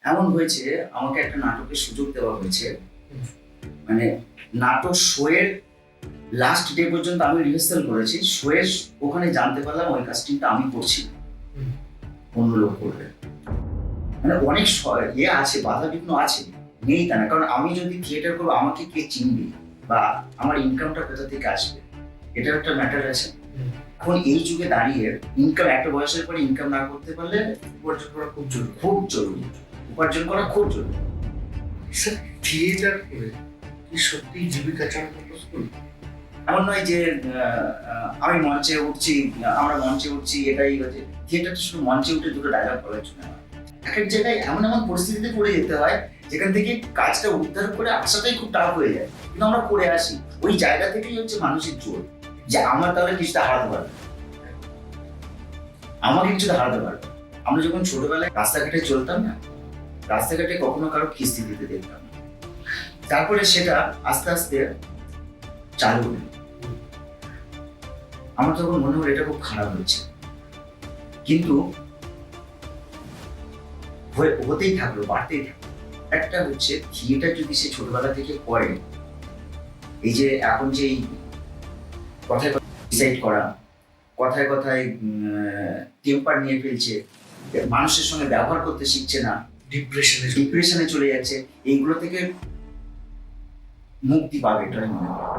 এমন হয়েছে আমাকে একটা নাটকের সুযোগ দেওয়া হয়েছে, মানে নাটক শোয়ের লাস্ট ডে পর্যন্ত আমি রিহার্সাল করেছি। শোয়ের ওখানে জানতে পারলাম ওই কাস্টিংটা আমি করছি না, অন্য লোক করবে। মানে অনেক ইয়ে আছে, বাধা বিঘ্ন আছে, নেই তা না। কারণ আমি যদি থিয়েটার করবো আমাকে কে চিনবে বা আমার ইনকামটা কোথা থেকে আসবে, এটার একটা ম্যাটার আছে। এখন এই যুগে দাঁড়িয়ে ইনকাম, একটা বয়সের পরে ইনকাম না করতে পারলে উপার্জন করা খুব জরুরি। খুব জরুরি, উপার্জন করা খুব জরুরি। স্যার, থিয়েটার করে কি সত্যি জীবিকা চালানো পসিবল? এমন নয় যে আমি মঞ্চে উঠছি, আমরা মঞ্চে উঠছি, এটাই হচ্ছে থিয়েটারটা। শুধু মঞ্চে উঠে দুটো ডায়লগ বলার জন্য নয়, এক এক জায়গায় এমন এমন পরিস্থিতিতে পড়ে যেতে হয় যেখান থেকে কাজটা উদ্ধার করে আসাটাই খুব টাফ হয়ে যায়, কিন্তু আমরা করে আসি। ওই জায়গা থেকেই হচ্ছে মানুষের জোর, যে আমার তাহলে কিছুটা হারাতে পারবে, আমাকে কিছুটা হারাতে পারবে। আমরা যখন ছোটবেলায় রাস্তাঘাটে চলতাম না, রাস্তাঘাটে কখনো কারো কিস্তি দিতে দেখতাম না। তারপরে সেটা আস্তে আস্তে চালু হলো। আমার তখন মনে হলো এটা খুব খারাপ হচ্ছে, কিন্তু হতেই থাকলো, বাড়তেই থাকলো। একটা হচ্ছে থিয়েটার যদি সে ছোটবেলা থেকে করে, এই যে এখন যে কথায় ডিসাইড করা, কথায় কথায় টেম্পার নিয়ে ফেলছে, মানুষের সঙ্গে ব্যবহার করতে শিখছে না, ডিপ্রেশনে চলে যাচ্ছে, এইগুলো থেকে মুক্তি পাবে এটা আমি মনে করি।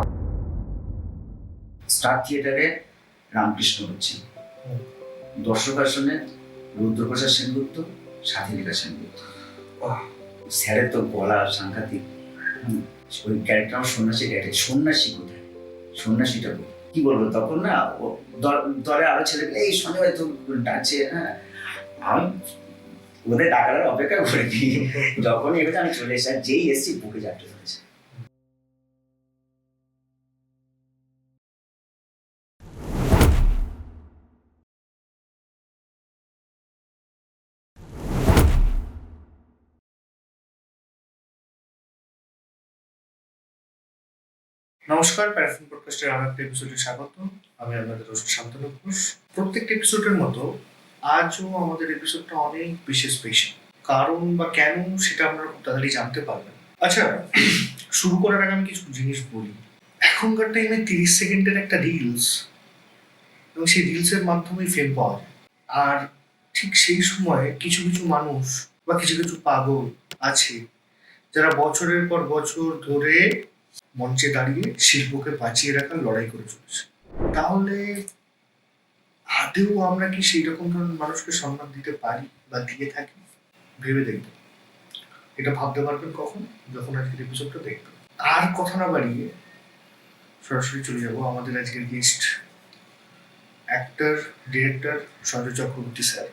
স্টার থিয়েটারে রামকৃষ্ণ হচ্ছে, দর্শক আসনে রুদ্রপ্রসাদ সেনগুপ্ত, স্বাধীনিকা সেনগুপ্ত। স্যারের তো গলা সাংঘাতিক। ওই ক্যারেক্টার আমার সন্ন্যাসী ক্যারেক্টার। সন্ন্যাসী কোথায়, সন্ন্যাসীটা কি বলবো তখন না, দলে আরো ছেলেগুলো এই সঞ্জয় ভাই তো ডাকছে, হ্যাঁ আমি ওদের ডাকার অপেক্ষা করিনি। যখন এসেছে আমি চলে এসে, যেই এসছি বুকে চাপতে ধরেছে। নমস্কার, প্যারাফিন পডকাস্টের আমার একটা এপিসোডে স্বাগত। আমি আপনাদের হোস্ট শান্তনু ঘোষ। প্রত্যেকটা এপিসোডের মতো আজও আমাদের এপিসোডটা অনেক বেশি স্পেশাল। কারণ বা কেন সেটা আপনারা খুব তাড়াতাড়ি জানতে পারবেন। আচ্ছা, শুরু করার আগে আমি কিছু জিনিস বলি। এখনকার টাইমে 30 সেকেন্ডের একটা রিলস, এবং সেই রিলসের মাধ্যমে ফেম পাওয়া যায়। আর ঠিক সেই সময় কিছু কিছু মানুষ বা কিছু কিছু পাগল আছে যারা বছরের পর বছর ধরে মঞ্চে দাঁড়িয়ে শিল্পকে বাঁচিয়ে রাখার লড়াই করে চলেছে। তাহলে আদেও আমরা কি সেই রকম ধরনের মানুষকে সম্মান দিতে পারি বা দিয়ে থাকি? ভেবে দেখবেন। এটা ভাবতে পারবেন কখন? যখন আজকের এপিসোডটা দেখবেন। আর কথা না বাড়িয়ে সরাসরি চলে যাবো আমাদের আজকের guest, actor director Sanjay Chakraborty sir,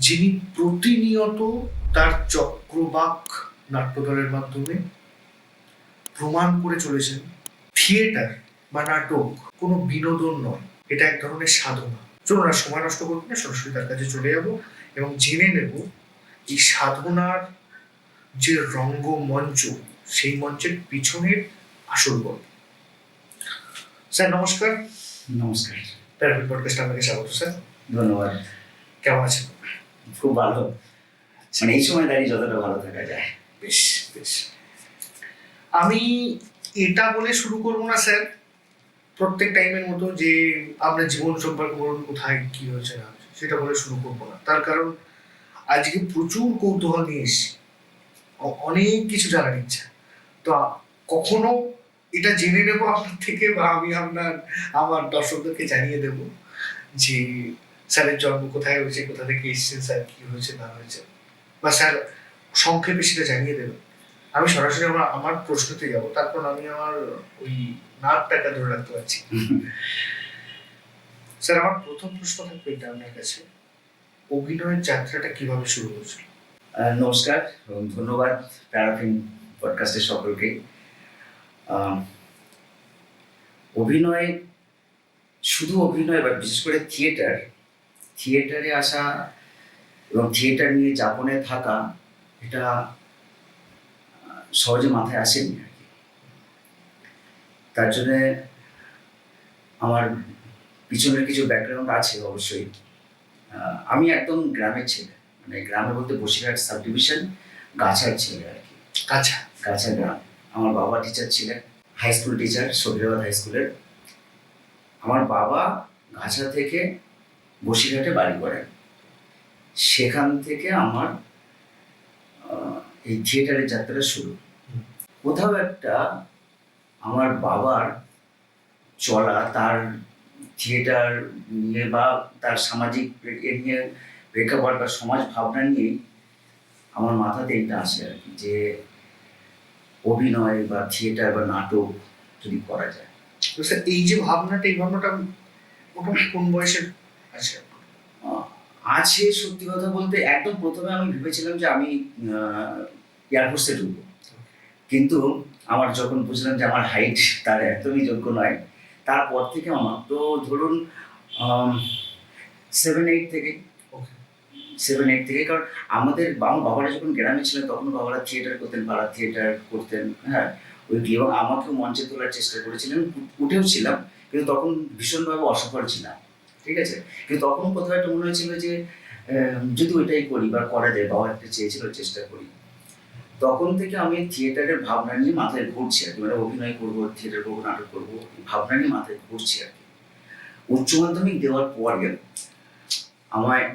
যিনি প্রতিনিয়ত তার চক্রবাক নাট্যদলের মাধ্যমে প্রমাণ করে চলেছেন থিয়েটার বা নাটক কোনো বিনোদন নয়, এটা এক ধরনের সাধনা। চলুন আর সময় নষ্ট করবো না, সরাসরি তার কাছে চলে যাব এবং জেনে নেব এই সাধনার যে রঙ্গমঞ্চ, সেই মঞ্চের পিছনের আসল গল্প। স্যার নমস্কার। নমস্কার, প্যারাফিন পডকাস্ট আপনাকে স্বাগত স্যার। ধন্যবাদ। কেমন আছেন? খুব ভালো, মানে এই সময় দাঁড়িয়ে যতটা ভালো থাকা যায়। বেশ বেশ। আমি এটা বলে শুরু করবো না স্যার, প্রত্যেক টাইমের মতো যে আপনার জীবন সম্পর্কে বলুন, কোথায় কি হয়েছে না হয়েছে, সেটা বলে শুরু করবো না। তার কারণ আজকে প্রচুর কৌতূহল নিয়ে এসেছি, অনেক কিছু জানার ইচ্ছা। তো কখনো এটা জেনে নেবো আপনার থেকে, বা আমি আমার দর্শকদেরকে জানিয়ে দেব যে স্যারের জন্ম কোথায় হয়েছে, কোথা থেকে এসেছেন স্যার, কি হয়েছে না হয়েছে, বা স্যার সংক্ষেপে সেটা জানিয়ে দেবেন। আমি সরাসরি আমার প্রশ্নতে যাবো, তারপর আমি আমার ওই নাকটাকে ধরে রাখতে পারছি। স্যার, আমার প্রথম প্রশ্ন থাকবে এটা আপনার কাছে, অভিনয়ের যাত্রাটা কিভাবে শুরু হয়েছিল? নমস্কার এবং ধন্যবাদ প্যারাফিন পডকাস্টের সকলকে। অভিনয়, শুধু অভিনয় বা বিশেষ করে থিয়েটারে আসা এবং থিয়েটার নিয়ে যাপনে থাকা, এটা সহজে মাথায় আসেনি আর কি। তার জন্যে আমার পিছনের কিছু ব্যাকগ্রাউন্ড আছে অবশ্যই। আমি একদম গ্রামের ছেলে, মানে গ্রামে বলতে বসিরহাট সাব ডিভিশন গাছার ছেলে আর কি, আচ্ছা। গাছা গ্রাম। আমার বাবা টিচার ছিলেন, হাই স্কুল টিচার, সবিরাবাদ হাই স্কুলের। আমার বাবা গাছা থেকে বসিরহাটে বাড়ি করেন, সেখান থেকে আমার এই থিয়েটারের যাত্রা শুরু। কোথাও একটা আমার বাবার চলা, তার থিয়েটার নিয়ে বা তার সামাজিক এ নিয়ে প্রেক্ষাপট বা সমাজ ভাবনা নিয়েই আমার মাথাতে এটা আসে আর কি, যে অভিনয় বা থিয়েটার বা নাটক যদি করা যায়। তো স্যার এই যে ভাবনাটা, এই ভাবনাটা মোটামুটি কোন বয়সের আছে? আছে, সত্যি কথা বলতে একদম প্রথমে আমি ভেবেছিলাম যে আমি এয়ারফোর্সে ঢুকবো, কিন্তু আমার যখন বুঝলাম যে আমার হাইট তার একদমই যোগ্য নয়, তারপর থেকে আমার তো ধরুন 7-8 থেকে, ওকে। 7-8 থেকে। কারণ আমাদের আমার বাবারা যখন গ্রামে ছিলেন তখন বাবারা থিয়েটার করতেন, পাড়া থিয়েটার করতেন, হ্যাঁ ওইটি। এবং আমাকেও মঞ্চে তোলার চেষ্টা করেছিলেন, উঠেও ছিলাম, কিন্তু তখন ভীষণভাবে অসফল ছিলাম, ঠিক আছে। কিন্তু তখন কোথাও একটা মনে হয়েছিল যে যদি ওইটাই করি বা করা যায়, বাবা একটা চেয়েছিল, চেষ্টা করি। তখন থেকে আমি থিয়েটারের ভাবনা নিয়ে মাথায় ঘুরছি আর কি, মানে অভিনয় করবো, থিয়েটার করবো, নাটক করবো, ভাবনা নিয়ে মাথায় ঘুরছি আর কি। উচ্চ মাধ্যমিক দেওয়ার পরে আমায়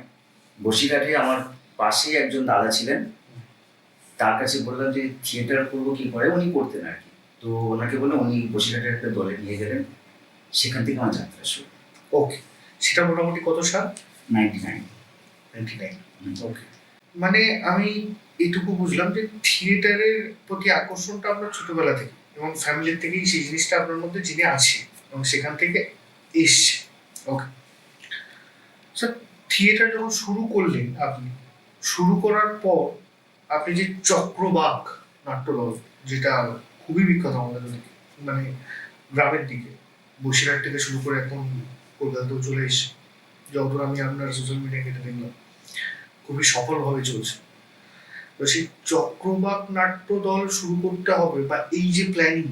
বসিরহাটে আমার পাশেই একজন দাদা ছিলেন, তার কাছে বললাম যে থিয়েটার করবো কি করে, উনি করতেন আর কি। তো ওনাকে বলে উনি বসিরহাটের একটা দলে নিয়ে গেলেন, সেখান থেকে আমার যাত্রা শুরু। ওকে, সেটা মোটামুটি কত সাল? 99। 99। ওকে, মানে আমি এইটুকু বুঝলাম যে থিয়েটারের প্রতি আকর্ষণটা আপনার ছোটবেলা থেকে এবং ফ্যামিলির থেকেই সেই জিনিসটা আপনার মধ্যে জেনে আছে এবং সেখান থেকে এসছে। ওকে স্যার, থিয়েটার যখন শুরু করলেন আপনি, শুরু করার পর আপনি যে চক্রবাক নাট্যদল, যেটা খুবই বিখ্যাত আমাদের ওদিকে, মানে গ্রামের দিকে, বসিরহাট থেকে শুরু করে এখন কলকাতাতেও চলে এসছে, যতদূর আমি আপনার সোশ্যাল মিডিয়া ঘেটে দেখলাম খুবই সফলভাবে চলছে। তো সেই চক্রবাক নাট্য দল শুরু করতে হবে বা এই যে প্ল্যানিং,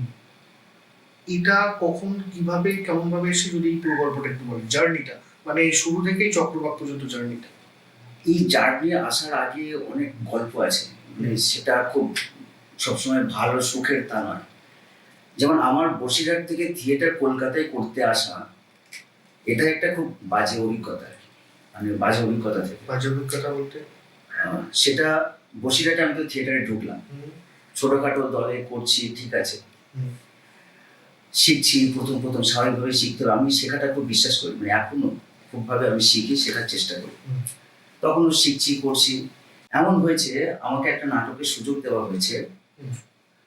এটা কখন, কিভাবে, কেমন ভাবে এসে, যদি এই পুরো গল্পটা একটু বলেন, জার্নিটা, মানে শুরু থেকেই চক্রবাক পর্যন্ত জার্নিটা। এই জার্নি আসার আগে অনেক গল্প আছে, মানে সেটা খুব সবসময় ভালো সুখের তা নয়। যেমন আমার বসিরহাট থেকে থিয়েটার কলকাতায় করতে আসা, এটা একটা খুব বাজে অভিজ্ঞতা আর কি। মানে বাজে অভিজ্ঞতা থেকে বাজে অভিজ্ঞতা বলতে? সেটা বসিরহাটে আমি তো থিয়েটারে ঢুকলাম, ছোটখাটো দলে করছি, ঠিক আছে, শিখছি, প্রথম প্রথম স্বাভাবিকভাবে শিখতে হবে। আমি শেখাটা খুব বিশ্বাস করি, মানে এখনো খুবভাবে আমি শিখি, শেখার চেষ্টা করি। তখনও শিখছি, করছি। এমন হয়েছে আমাকে একটা নাটকের সুযোগ দেওয়া হয়েছে,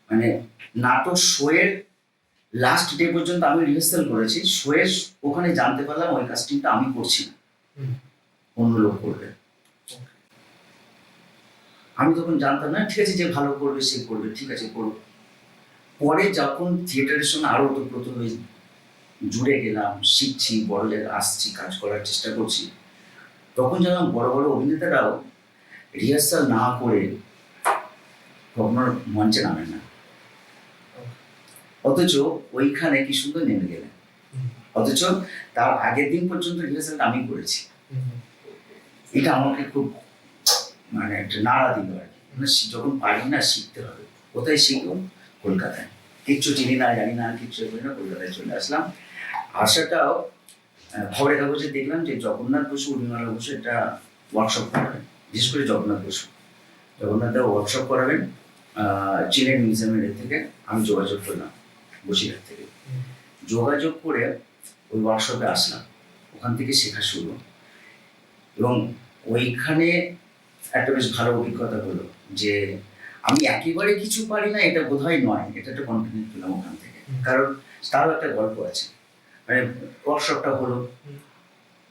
মানে নাটক শোয়ের লাস্ট ডে পর্যন্ত আমি রিহার্সাল করেছি। শোয়ের ওখানে জানতে পারলাম ওই কাস্টিংটা আমি করছি না, অন্য লোক করবে। আমি তখন জানতাম না, ঠিক আছে, যে ভালো করবে সে করবে, ঠিক আছে করবো। পরে যখন থিয়েটারের সঙ্গে আরো ওতপ্রোত হয়ে জুড়ে গেলাম, শিখছি, বড় জায়গায় আসছি, কাজ করার চেষ্টা করছি, তখন জানলাম বড় বড় অভিনেতারাও রিহার্সাল না করে কখনো মঞ্চে নামেন না, অথচ ওইখানে কি সুন্দর নেমে গেলেন। অথচ তার আগের দিন পর্যন্ত রিহার্সালটা আমি করেছি। এটা আমাকে খুব মানে একটা নাড়া দিল আর কি। মানে যখন পারি না, শিখতে হবে। কোথায় শিখলাম? কলকাতায়। কিচ্ছু চিনি না, জানি না, কিচ্ছু করি না, কলকাতায় চলে আসলাম। আসাটাও খবরের কাগজে দেখলাম যে জগন্নাথ বসু, উর্মিমালা বসু একটা ওয়ার্কশপ করাবেন, বিশেষ করে জগন্নাথ বসু, জগন্নাথ দেব ওয়ার্কশপ করাবেন চিলেন মিউজিয়ামের থেকে। আমি যোগাযোগ করলাম বসিরহাট থেকে, যোগাযোগ করে ওই ওয়ার্কশপে আসলাম, ওখান থেকে শেখা শুরু। এবং ওইখানে একটা বেশ ভালো অভিজ্ঞতা হলো যে আমি একেবারে কিছু পারি না, এটা বোধহয় নয়, এটা একটা কনফিডেন্স পেলাম ওখান থেকে। কারণ তারও একটা গল্প আছে। মানে ওয়ার্কশপটা হলো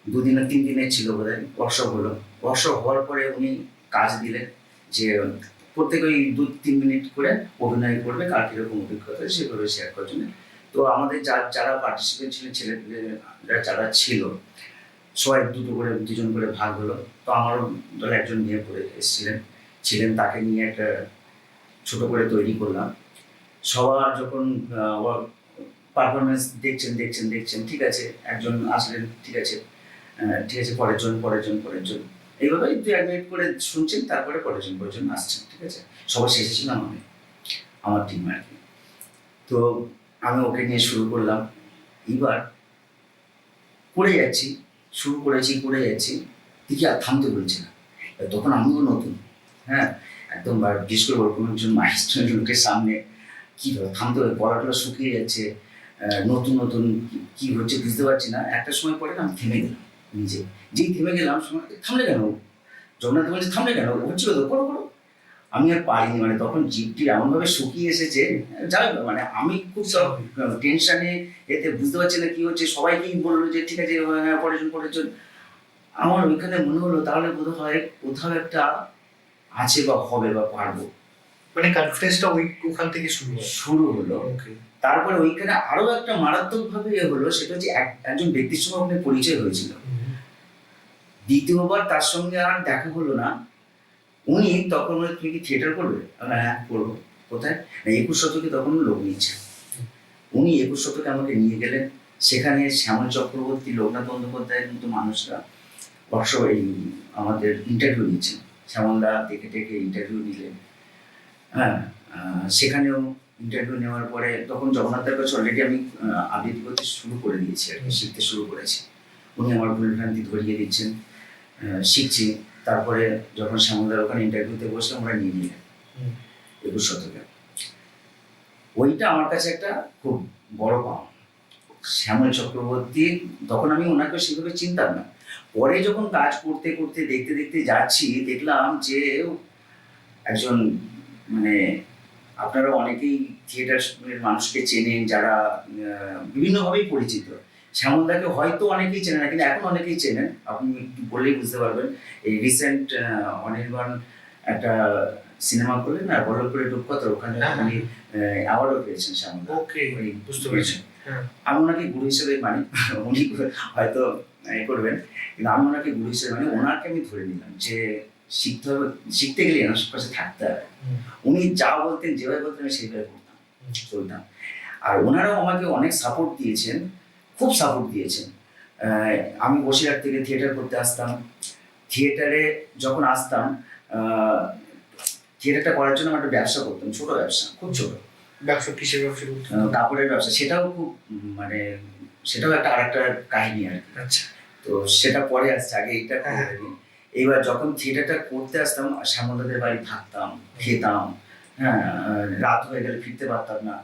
2 দিন 3 দিনের ছিল বোধহয়, ওয়ার্কশপ হলো। ওয়ার্কশপ হওয়ার পরে উনি কাজ দিলেন যে প্রত্যেক ওই 2-3 মিনিট করে অভিনয় করবে, কার কিরকম অভিজ্ঞতা সেভাবে শেয়ার করার জন্য। তো আমাদের যারা পার্টিসিপেন্ট ছিলেন, ছেলেপেলেরা যারা ছিল, সবাই দুজন করে ভাগ হলো। তো আমারও দলে একজন নিয়ে পড়ে ছিলেন, তাকে নিয়ে একটা ছোট করে তৈরি করলাম। সবার যখন পারফরমেন্স দেখছেন, ঠিক আছে, একজন আসলেন, ঠিক আছে, পরের জন, এইভাবে 2-1 মিনিট করে শুনছেন, তারপরে পরের জন আসছেন, ঠিক আছে? সবার শেষে ছিলাম আমি, আমার টিম আর কি। তো আমি ওকে নিয়ে শুরু করলাম। এইবার করে যাচ্ছি, শুরু করেছি, করে যাচ্ছি, দেখি আর থামতে বলছে না। তখন আমিও নতুন, হ্যাঁ, একদম বিশেষ করে ওরকম একজন মাস্টার লোকের সামনে কীভাবে থামতে হবে, গলাটা শুকিয়ে যাচ্ছে, নতুন নতুন কি হচ্ছে বুঝতে পারছি না। একটা সময় পরে না আমি থেমে গেলাম নিজে। যেই থেমে গেলাম, সময় থামলে কেন? জগন্নাথ বলছে থামলে কেন, হচ্ছিল তো, করো করো। আমি আর পারিনি, মানে তখন জিভটি এমনভাবে শুকিয়ে এসেছে, যাই হোক, মানে আমি খুব টেনশনে, এতে বুঝতে পারছি না কি হচ্ছে। সবাইকেই বললো যে ঠিক আছে, হ্যাঁ, পরের জন। আমার ওইখানে মনে হলো তাহলে বোধ হয় কোথাও একটা আছে বা হবে বা পারবো, মানে কনফিডেন্সটা ওখান থেকে শুরু হলো। ওকে। তারপরে ওইখানে আরো একটা মারাত্মক ভাবে হলো, সেটা হচ্ছে একজন ব্যক্তির সঙ্গে ওখানে পরিচয় হয়েছিল। দ্বিতীয়বার তার সঙ্গে আর দেখা হলো না। উনি তখন বলে, তুমি কি থিয়েটার করবে? হ্যাঁ করবো। কোথায়? না, 21 শতকে তখন লোক নিচ্ছে। উনি 21 শতকে আমাকে নিয়ে গেলেন। সেখানে শ্যামল চক্রবর্তী, লোকনাথ বন্দ্যোপাধ্যায়ের মতো মানুষরা এই আমাদের ইন্টারভিউ নিচ্ছেন। শ্যামলদা ডেকে ডেকে ইন্টারভিউ নিলেন। হ্যাঁ, সেখানেও ইন্টারভিউ নেওয়ার পরে তখন জগন্নাথের কাছে অলরেডি আমি আবৃত্তি করতে শুরু করে দিয়েছি আর কি, শিখতে শুরু করেছি। উনি আমার ভুলভ্রান্তি ধরিয়ে দিচ্ছেন, শিখছি। তারপরে যখন শ্যামলদার ওখানে ইন্টারভিউতে বসে আমরা নিয়ে নিলেন 21 শতকে। ওইটা আমার কাছে একটা খুব বড় পাওয়া। শ্যামল চক্রবর্তী, তখন আমি ওনাকে সেভাবে চিনতাম না। পরে যখন কাজ করতে করতে দেখতে দেখতে যাচ্ছি, দেখলাম যে একজন, মানে আপনারা অনেকেই থিয়েটার মানুষকে চেনেন যারা বিভিন্নভাবেই পরিচিত। শ্যামলদাকে হয়তো অনেকেই চেনেন না, কিন্তু এখন অনেকেই চেনেন। আপনি একটু বললেই বুঝতে পারবেন। এই রিসেন্ট অনির্বাণ একটা সিনেমা করলেন না, বল্লভপুরের রূপকথা, ওখানে উনি অ্যাওয়ার্ডও পেয়েছেন শ্যামলদা। ওকে, বুঝতে পেরেছি। আমি ওনাকে গুরু হিসেবে মানি। উনি হয়তো করবেন, কিন্তু আমি ওনাকে গুরু হিসেবে মানি। ওনাকে আমি ধরে নিলাম যে শিখতে হবে, শিখতে গেলে এনার কাছে থাকতে হবে। উনি যা বলতেন, যেভাবে বলতেন, আমি সেইভাবে করতাম, চলতাম। আর ওনারাও আমাকে অনেক সাপোর্ট দিয়েছেন, খুব সাপোর্ট দিয়েছেন। আমি বসিরহাট থেকে থিয়েটার করতে আসতাম। থিয়েটারে যখন আসতাম, থিয়েটারটা করার জন্য আমি একটা ব্যবসা করতাম, ছোট ব্যবসা, খুব ছোট ব্যবসা। কিসের ব্যবসা? কাপড়ের ব্যবসা। সেটাও খুব, মানে সেটাও একটা আরেকটা কাহিনী আর কি। আচ্ছা। তো সেটা পরে আসছে, আগে এইটা করে নিই। এইবার যখন থিয়েটারটা করতে আসতাম, শ্যামলদাদের বাড়ি থাকতাম, খেতাম, হ্যাঁ, রাত হয়ে গেলে ফিরতে পারতাম না।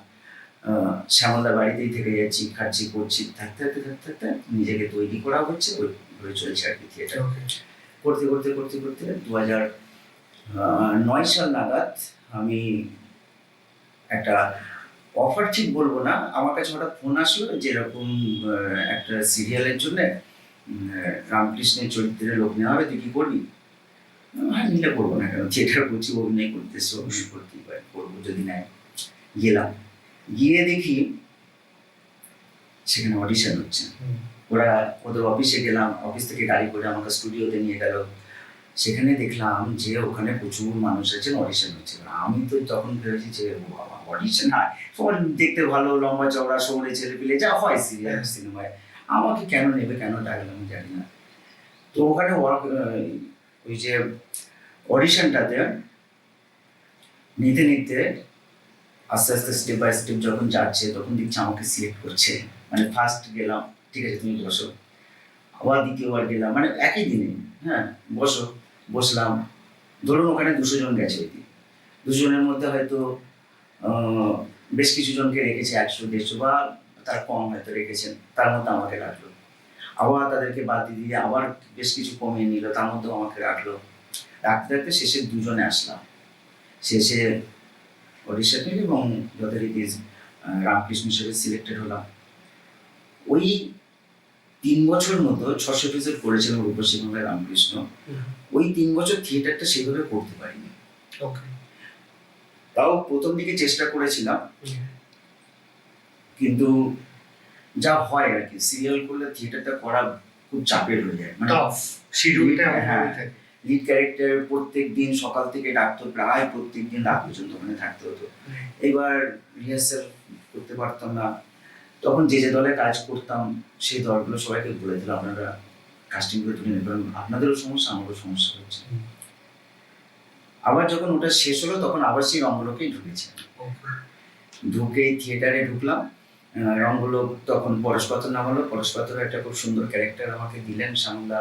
শ্যামলদার বাড়িতেই থেকে যাচ্ছি, খাচ্ছি, করছি, থাকতে থাকতে থাকতে থাকতে নিজেকে তৈরি করা হচ্ছে, ওই চলছে আর কি থিয়েটার। করতে করতে করতে করতে 2009 সাল নাগাদ আমি একটা অফার, ঠিক বলবো না, আমার কাছে হঠাৎ ফোন আসলো যে এরকম একটা সিরিয়ালের জন্য রামকৃষ্ণের চরিত্রের লোক নেওয়া হবে, তুই কি করবি? হ্যাঁ, নিলে করবো না কেন, থিয়েটার করছি, অভিনয় করতেছি, অভিনয় করতেই পারি, করবো যদি নেয়। গেলাম, গিয়ে দেখি সেখানে অডিশন হচ্ছে। ওরা ওদের অফিসে গেলাম, অফিস থেকে গাড়ি করে আমাকে স্টুডিওতে নিয়ে গেল। সেখানে দেখলাম যে ওখানে প্রচুর মানুষ আছেন, অডিশন হচ্ছে। আমি তো তখন ভেবেছি যে বাবা, অডিশন হয়, সবাই দেখতে ভালো, লম্বা চওড়া, শহরে ছেলে পেলে, যা হয় সিরিয়াল সিনেমায়, আমাকে কেন নেবে, কেন ডাকলাম আমি জানি না। তো ওখানে ওই যে অডিশনটাতে নিতে নিতে আস্তে আস্তে স্টেপ বাই স্টেপ যখন যাচ্ছে, তখন দেখছি আমাকে সিলেক্ট করছে। মানে ফার্স্ট গেলাম, ঠিক আছে তুমি বসো, আবার দ্বিতীয়বার গেলাম, মানে একই দিনে, হ্যাঁ, বসো, বসলাম। ধরুন ওখানে 200 জন গেছে, 200 জনের মধ্যে হয়তো বেশ কিছু জনকে রেখেছে, 100-150 বা তার কম হয়তো রেখেছেন, তার মধ্যে আমাকে রাখলো। আবার তাদেরকে বাদ দিয়ে আবার বেশ কিছু কমিয়ে নিল, তার মধ্যেও আমাকে রাখলো। রাখতে রাখতে শেষে 2 জনে আসলাম। শেষে অডিশন নিল এবং যথারীতি রামকৃষ্ণ হিসেবে সিলেক্টেড হলাম। ওই 3 বছর মতো 600 এপিসোড করেছিলাম রূপসী বাংলায় রামকৃষ্ণ। ওই 3 বছর থিয়েটারটা সেভাবে করতে পারিনি। তাও প্রথম দিকে চেষ্টা করেছিলাম, কিন্তু যা হয় আর কি, সিরিয়াল করলে থিয়েটারটা করা খুব চাপের হয়ে যায়, মানে শিডিউলটা। হ্যাঁ, লিড ক্যারেক্টার প্রত্যেক দিন সকাল থেকে ডাকতো, প্রায় প্রত্যেক দিন রাত পর্যন্ত ওখানে থাকতে হতো। এবার রিহার্সাল করতে পারতাম না। তখন যে যে দলে কাজ করতাম সেই দলগুলো সবাইকে বলে দিলাম, আপনারা কাস্টিং করে তুলে নিই, কারণ আপনাদেরও সমস্যা আমারও সমস্যা হচ্ছে। আবার যখন ওটা শেষ হলো তখন আবার সেই রঙগুলোকেই ঢুকেছে, ঢুকে থিয়েটারে ঢুকলাম। রঙগুলো তখন পরশপাথর নাম হলো, পরশপাথর একটা খুব সুন্দর ক্যারেক্টার আমাকে দিলেন শ্যামলা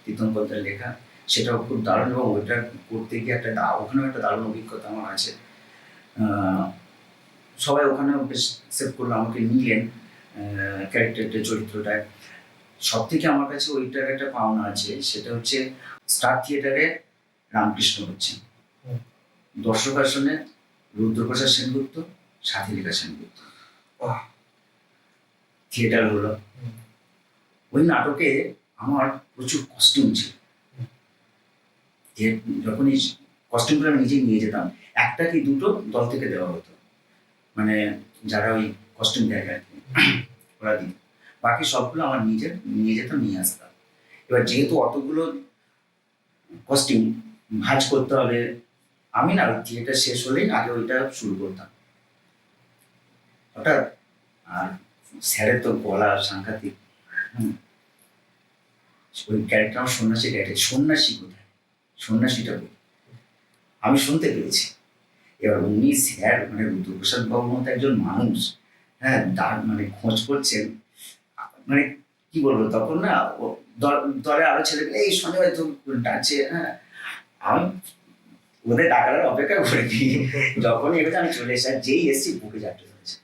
তীর্থঙ্করদের লেখা, সেটাও খুব দারুণ, এবং ওইটা করতে গিয়ে ওখানেও একটা দারুণ অভিজ্ঞতা আমার আছে। সবাই ওখানেও বেশ অ্যাকসেপ্ট করলো, আমাকে নিলেন ক্যারেক্টারটা, চরিত্রটায়। সব থেকে আমার কাছে ওইটার একটা পাওনা আছে, সেটা হচ্ছে স্টার থিয়েটারে রামকৃষ্ণ হচ্ছেন, দর্শক আসনে রুদ্রপ্রসাদ সেনগুপ্ত, সাথীলিকা সেনগুপ্ত, থিয়েটার হলো। ওই নাটকে আমার প্রচুর কস্টিউম ছিল, যে যখন এই কস্টিউমগুলো আমি নিজে নিয়ে যেতাম, একটা কি দুটো দল থেকে দেওয়া হতো, মানে যারা ওই কস্টিউম দেয় আর কি, ওরা দিত, বাকি সবগুলো আমার নিজের নিয়ে যেতাম, নিয়ে আসতাম। এবার যেহেতু অতগুলো কস্টিউম ভাঁজ করতে হবে, আমি না ওই থিয়েটার শেষ হলেই আগে ওইটা শুরু করতাম হঠাৎ। আর স্যারের তো গলা সাংঘাতিক, ওই ক্যারেক্টার আমার সন্ন্যাসী ক্যারেক্টার, সন্ন্যাসী কোথায়, সন্ন্যাসীটা বলি আমি শুনতে পেরেছি। এবার উনি স্যার মানে রুদ্রপ্রসাদ বাবুর মতো একজন মানুষ, হ্যাঁ, মানে খোঁজ করছেন, মানে কি বলবো, তখন না দলে আরো ছেলেগুলো এই সঙ্গে হয়তো ডাকছে, হ্যাঁ, আমি ওদের টাকার অপেক্ষা করে দিই, যখনই এবার আমি চলে এসে, যেই এসছি বুকে চাপতে ধরেছে,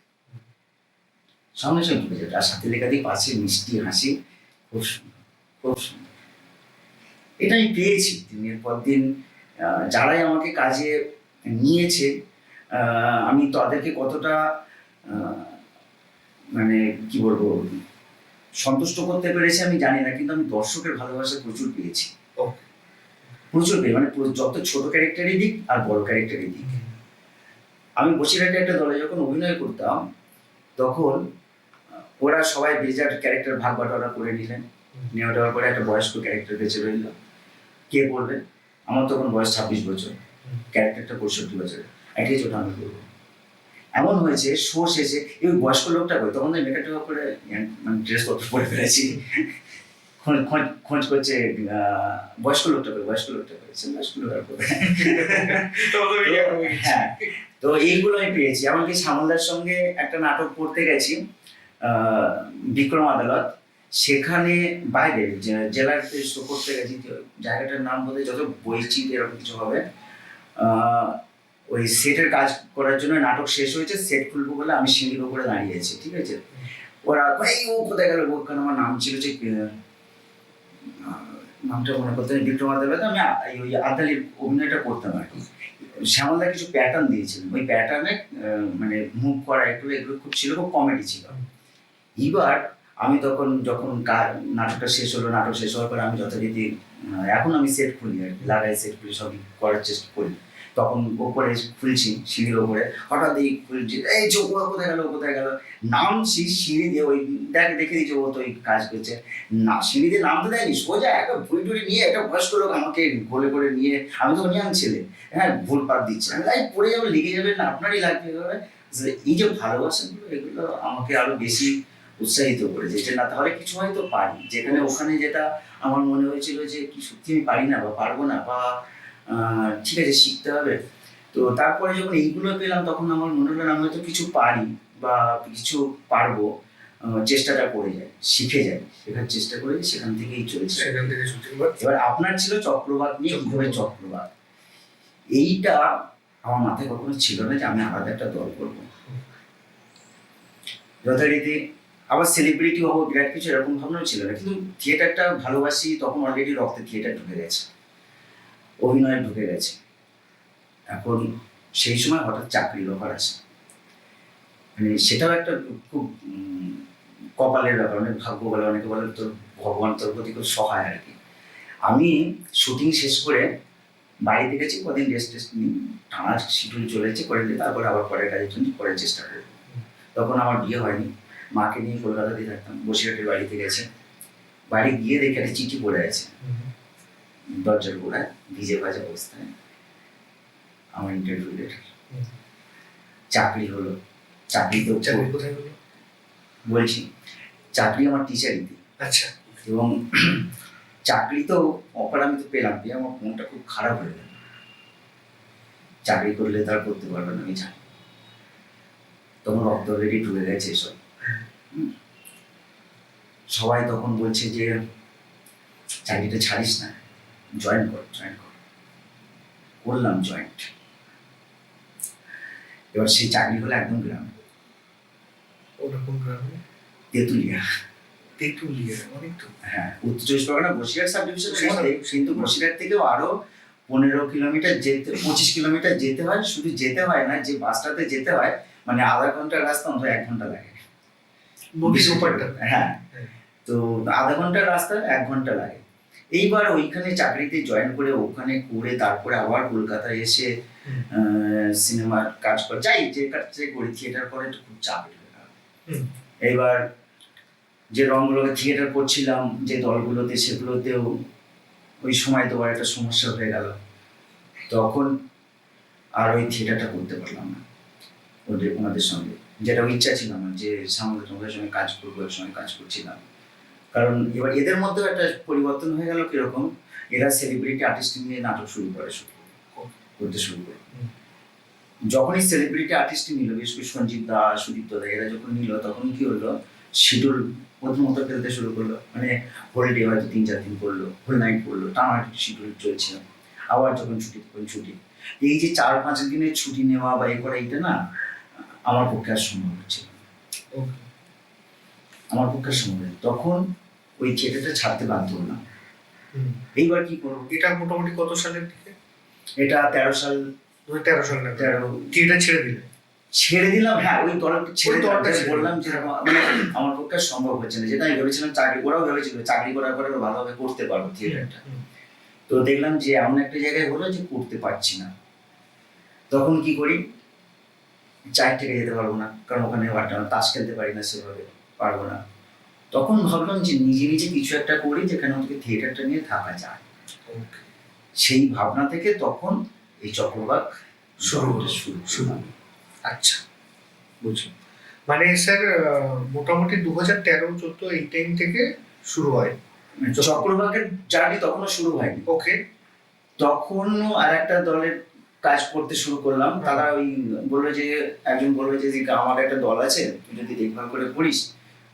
সঙ্গে সঙ্গে বুকে চাপতে, আর সাথে লেখা দিয়ে পাশে মিষ্টি হাসি, খুব সুন্দর, খুব সুন্দর। এটা আমি পেয়েছি দিনের পর দিন। যারাই আমাকে কাজে নিয়েছে, আমি তাদেরকে কতটা মানে কি বলবো সন্তুষ্ট করতে পেরেছি আমি জানি না, কিন্তু আমি দর্শকের ভালোবাসা প্রচুর পেয়েছি, প্রচুর পেয়ে, মানে যত ছোট ক্যারেক্টারই দিক আর বড় ক্যারেক্টারই দিক। আমি বসিরহাটে একটা দলে যখন অভিনয় করতাম, তখন ওরা সবাই বেজার ক্যারেক্টার ভাগ বাটোয়ারা করে নিলেন, নেওয়া দেওয়ার পরে একটা বয়স্ক ক্যারেক্টার বেঁচে রইল, কে করবে? আমার তখন বয়স 26 বছর, ক্যারেক্টারটা 65 বছরের, একই ছোট আমি করবো। এমন হয়েছে শো শেষে এই বয়স্ক লোকটা করে, তখন মেকআপ টেকআপ করে মানে ড্রেস পত্র পরে ফেলেছি, খোঁজ করছে বয়স্ক লোকটা করে, বয়স্ক লোকটা করেছে, বয়স্ক লোকটা করে। হ্যাঁ, তো এইগুলো আমি পেয়েছি। এমনকি শ্যামলদার সঙ্গে একটা নাটক করতে গেছি, বিক্রম আদালত, সেখানে বাইরে জেলার শো করতে গেছি, জায়গাটার নাম বলতে যত বইছি এরকম কিছু হবে। ওই সেটের কাজ করার জন্য নাটক শেষ হয়েছে, সেট খুলবো বলে আমি সিঁড়ির উপরে দাঁড়িয়েছি, ঠিক আছে, ওরা এই ও কোথায় গেল, ওখানে আমার নাম ছিল যে নামটা মনে করতে বিক্রম আদালত, আমি ওই আদালির অভিনয়টা করতাম আর কি। শ্যামলদা কিছু প্যাটার্ন দিয়েছিলেন, ওই প্যাটার্নে মানে মুভ করা এগুলো খুব ছিল, খুব কমেডি ছিল। এবার আমি তখন যখন নাটকটা শেষ হলো, নাটক শেষ হওয়ার পরে আমি যথারীতি এখন আমি সেট খুলি আর কি, লাগাই সেট খুলি, সবই করার চেষ্টা করি। তখন ওপরে খুলছি সিঁড়ির ওপরে, হঠাৎ এই খুলছি, এই চোখ কোথায় গেল, কোথায় গেল, নামছি সিঁড়ি দিয়ে, ওই দেখে দিয়েছে ও তো ওই কাজ করছে না, সিঁড়ি দিয়ে নামতে দেয়নি, সোজা একটা ভুল টুড়ি নিয়ে একটা বয়স্ক লোক আমাকে গোলে করে নিয়ে, আমি তখন ইয়াং ছেলে, হ্যাঁ, ভুল পাত দিচ্ছে, আমি লাইক পড়ে যাবে, লেগে যাবে না, আপনারই লাগবে। এই যে ভালোবাসাগুলো, এগুলো আমাকে আরো বেশি উৎসাহিত করেছে, যে না তাহলে কিছু হয়তো পারি, যেখানে ওখানে যেটা আমার মনে হয়েছিল যে কি সত্যি আমি পারি না বা পারবো না, বা ঠিক আছে শিখতে হবে। তো তারপরে যখন এইগুলো পেলাম, তখন আমার মনে হলো আমি হয়তো কিছু পারি বা কিছু পারবো, চেষ্টাটা করে যাই, শিখে যাই, শেখার চেষ্টা করে সেখান থেকেই চলেছে। এবার আপনার ছিল চক্রবাক নিয়ে, ঘুমের চক্রবাক, এইটা আমার মাথায় কখনো ছিল না যে আমি আলাদা একটা দল করবো, যথারীতি আবার সেলিব্রিটি হবো, বিরাট কিছু এরকম ভাবনাও ছিল না, কিন্তু থিয়েটারটা ভালোবাসি, তখন অলরেডি রক্তে থিয়েটার ঢুকে গেছে, অভিনয় ঢুকে গেছে। এখন সেই সময় হঠাৎ চাকরির অফার আসে, মানে সেটাও একটা খুব কপালের ব্যাপার, অনেক ভাগ্য বলে, অনেকে বলে তোর ভগবান তোর প্রতি খুব সহায় আর কি। আমি শুটিং শেষ করে বাড়িতে গেছি, কদিন রেস্ট টেস্ট নিই, টানা শিডিউল চলেছে, করে নিই, তারপরে আবার পরের কাজের জন্য পরের চেষ্টা করবো। তখন আমার বিয়ে হয়নি, মাকে নিয়ে কলকাতাতেই থাকতাম, বসিরহাটের বাড়িতে গেছে, বাড়ি গিয়ে দেখে একটা চিঠি পড়ে আছে দরজার গোড়ায়, ভিজে ভাজা অবস্থায়, আমার ইন্টারভিউ লেটার, চাকরি হলো। চাকরি তো কোথায় হলো বলছি, চাকরি আমার টিচারিতে। আচ্ছা। এবং চাকরি তো অফার আমি তো পেলাম, পেয়ে আমার মনটা খুব খারাপ হয়ে গেল। চাকরি করলে তার করতে পারবে না আমি জানি, তখন রক্ত অলরেডি ঢুকে গেছে এসব। সবাই তখন বলছে যে চাকরিটা ছাড়িস না, জয়েন কর। করলাম জয়েন্ট। এবার সেই চাকরি হলো একদম গ্রামে, ওটা কোন গ্রামে? তেঁতুলিয়া। তেঁতুলিয়া, অনেক তো। হ্যাঁ, উত্তর চব্বিশ পরগনা বসিরহাট সাব ডিভিশনের মধ্যে, কিন্তু বসিরহাট থেকেও আরো 15 কিলোমিটার যেতে, 25 কিলোমিটার যেতে হয়। শুধু যেতে হয় না, যে বাসটাতে যেতে হয়, মানে আধা ঘন্টার রাস্তা অন্তত 1 ঘন্টা লাগে। নদীর ওপারটা। হ্যাঁ, তো আধা ঘন্টার রাস্তা 1 ঘন্টা লাগে। এইবার ওইখানে চাকরিতে জয়েন করে ওখানে করে তারপরে আবার কলকাতায় এসে সিনেমার কাজ করে, যাই যে কাজে করি, থিয়েটার করে, একটু খুব চাপের হয়ে গেল। এবার যে রঙগুলোকে থিয়েটার করছিলাম যে দলগুলোতে, সেগুলোতেও ওই সময় তো একটা সমস্যা হয়ে গেল। তখন আর ওই থিয়েটারটা করতে পারলাম না ওনাদের সঙ্গে, যেটা ইচ্ছা ছিল আমার, যে সামনে তোমাদের সঙ্গে কাজ করবো, এর সঙ্গে কাজ করছিলাম। কারণ এবার এদের মধ্যেও একটা পরিবর্তন হয়ে গেল। কিরকম? এরা সেলিব্রিটি আর্টিস্ট নিয়ে নাটক করতে শুরু করে। যখনই সেলিব্রিটি আর্টিস্ট নিল, বিশেষ করে সঞ্জীব দা, সুদীপ্ত দা, এরা যখন নিল, তখন কি হলো, শিডিউল প্রথমত ফেলতে শুরু করলো। মানে হোল ডে হয়তো 3-4 দিন করলো, হোল নাইট করলো, টানা শিডিউল চলছিল। আবার যখন ছুটি তখন ছুটি। এই যে 4-5 দিনের ছুটি নেওয়া বা করা, এটা না আমার পক্ষে আর সম্ভব হচ্ছে না। আমার পক্ষে সম্ভব। তখন ওই থিয়েটারটা ছাড়তে বাধ্য হলাম। এইবার কি করবো? এটা মোটামুটি কত সালের দিকে? এটা 13 সাল। 13 সাল না? 13 থিয়েটার ছেড়ে দিলাম। হ্যাঁ, ওই দলটা ছেড়ে বললাম যে মানে আমার পক্ষে সম্ভব হচ্ছে না। যেটা আমি ভেবেছিলাম, চাকরি করাও ভেবেছিল, চাকরি করার পরে ভালোভাবে করতে পারবো থিয়েটারটা। তো দেখলাম যে এমন একটা জায়গায় হলো যে করতে পারছি না। তখন কি করি, চায়ের থেকে যেতে পারবো না, কারণ ওখানে তাস খেলতে পারি না, সেভাবে পারবো না। তখন ভাবলাম যে নিজে নিজে কিছু একটা করি, যেখানে ওদেরকে থিয়েটারটা নিয়ে থাকা যায়। সেই ভাবনা থেকে তখন এই চক্রবাক শুরু। আচ্ছা, বুঝি। মানে স্যার মোটামুটি 2013-14 এই টাইম থেকে শুরু হয় চক্রবাকের জার্নি। তখনও শুরু হয়নি। ওকে। তখন আর একটা দলের কাজ করতে শুরু করলাম। তারা ওই বললো যে, একজন বললো যে আমার একটা দল আছে, তুই যদি দেখভাল করে করিস।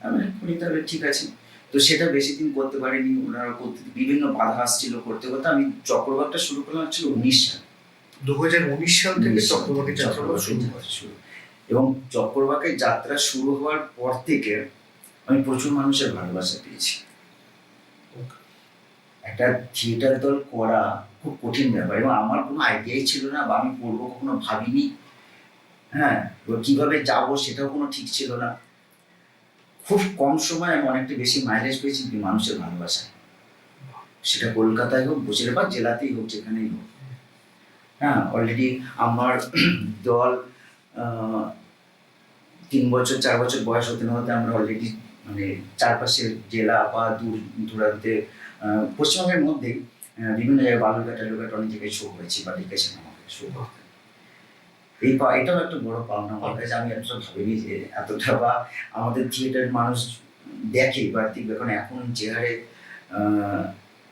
আমি করি, তাহলে ঠিক আছে। তো সেটা বেশি দিন করতে পারিনি। ওনারা করতে বিভিন্ন বাধা আসছিল, করতে করতে আমি চক্রবাকটা শুরু করলাম হচ্ছিল 19 সাল। 2019 সাল থেকে চক্রবাকের যাত্রা শুরু। এবং চক্রবাকের যাত্রা শুরু হওয়ার পর থেকে আমি প্রচুর মানুষের ভালোবাসা পেয়েছি। একটা থিয়েটার দল করা খুব কঠিন ব্যাপার, এবং আমার কোনো আইডিয়াই ছিল না, বা আমি করবো কখনো ভাবিনি। হ্যাঁ, কিভাবে যাব সেটাও কোনো ঠিক ছিল না। খুব কম সময় আমি অনেকটা বেশি মাইলেজ পেয়েছি মানুষের ভালোবাসায়। সেটা কলকাতায় হোক, বসিরহাট জেলাতেই হোক, যেখানেই হোক। হ্যাঁ, অলরেডি আমার দল 3 বছর 4 বছর বয়স হতে না হতে আমরা অলরেডি মানে চারপাশের জেলা বা দূর দূরান্তে, পশ্চিমবঙ্গের মধ্যে বিভিন্ন জায়গায়, বালুরঘাট টালুরঘাট অনেক জায়গায় শো হয়েছি বা ডেকেছেন আমাকে শো করতে। এটাও একটা বড় পাওনা আমার কাছে। আমি এতটা ভাবিনি যে এতটা, বা আমাদের থিয়েটার মানুষ দেখে বা এখন যে হারে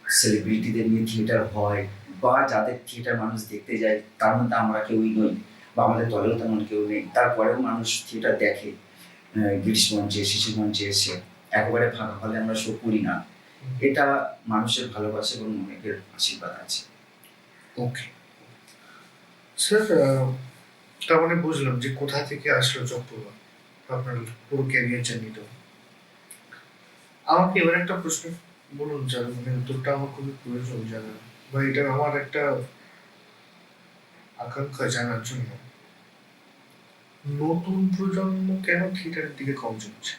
সেলিব্রিটিদের নিয়ে থিয়েটার হয়, বা যাদের থিয়েটার মানুষ দেখতে যায়, তার মধ্যে আমরা কেউই নই, বা আমাদের দলেও তেমন কেউ নেই। তারপরেও মানুষ থিয়েটার দেখে। গ্রীষ্ম মঞ্চে, শিশু মঞ্চে এসে একেবারে ফাঁকা হলে আমরা শো করি না। এটা মানুষের ভালোবাসা এবং অনেকের আশীর্বাদ আছে। ওকে স্যার, তার মানে বুঝলাম যে কোথা থেকে আসলো চক্রবাক, আপনার পুরো ক্যারিয়ার জার্নিটা। আমাকে এবার একটা প্রশ্ন বলুন স্যার, মানে উত্তরটা আমার খুবই প্রয়োজন জানার, বা এটা আমার একটা আকাঙ্ক্ষা জানার জন্য। নতুন প্রজন্ম কেন থিয়েটারের দিকে কম ঝুঁকছে?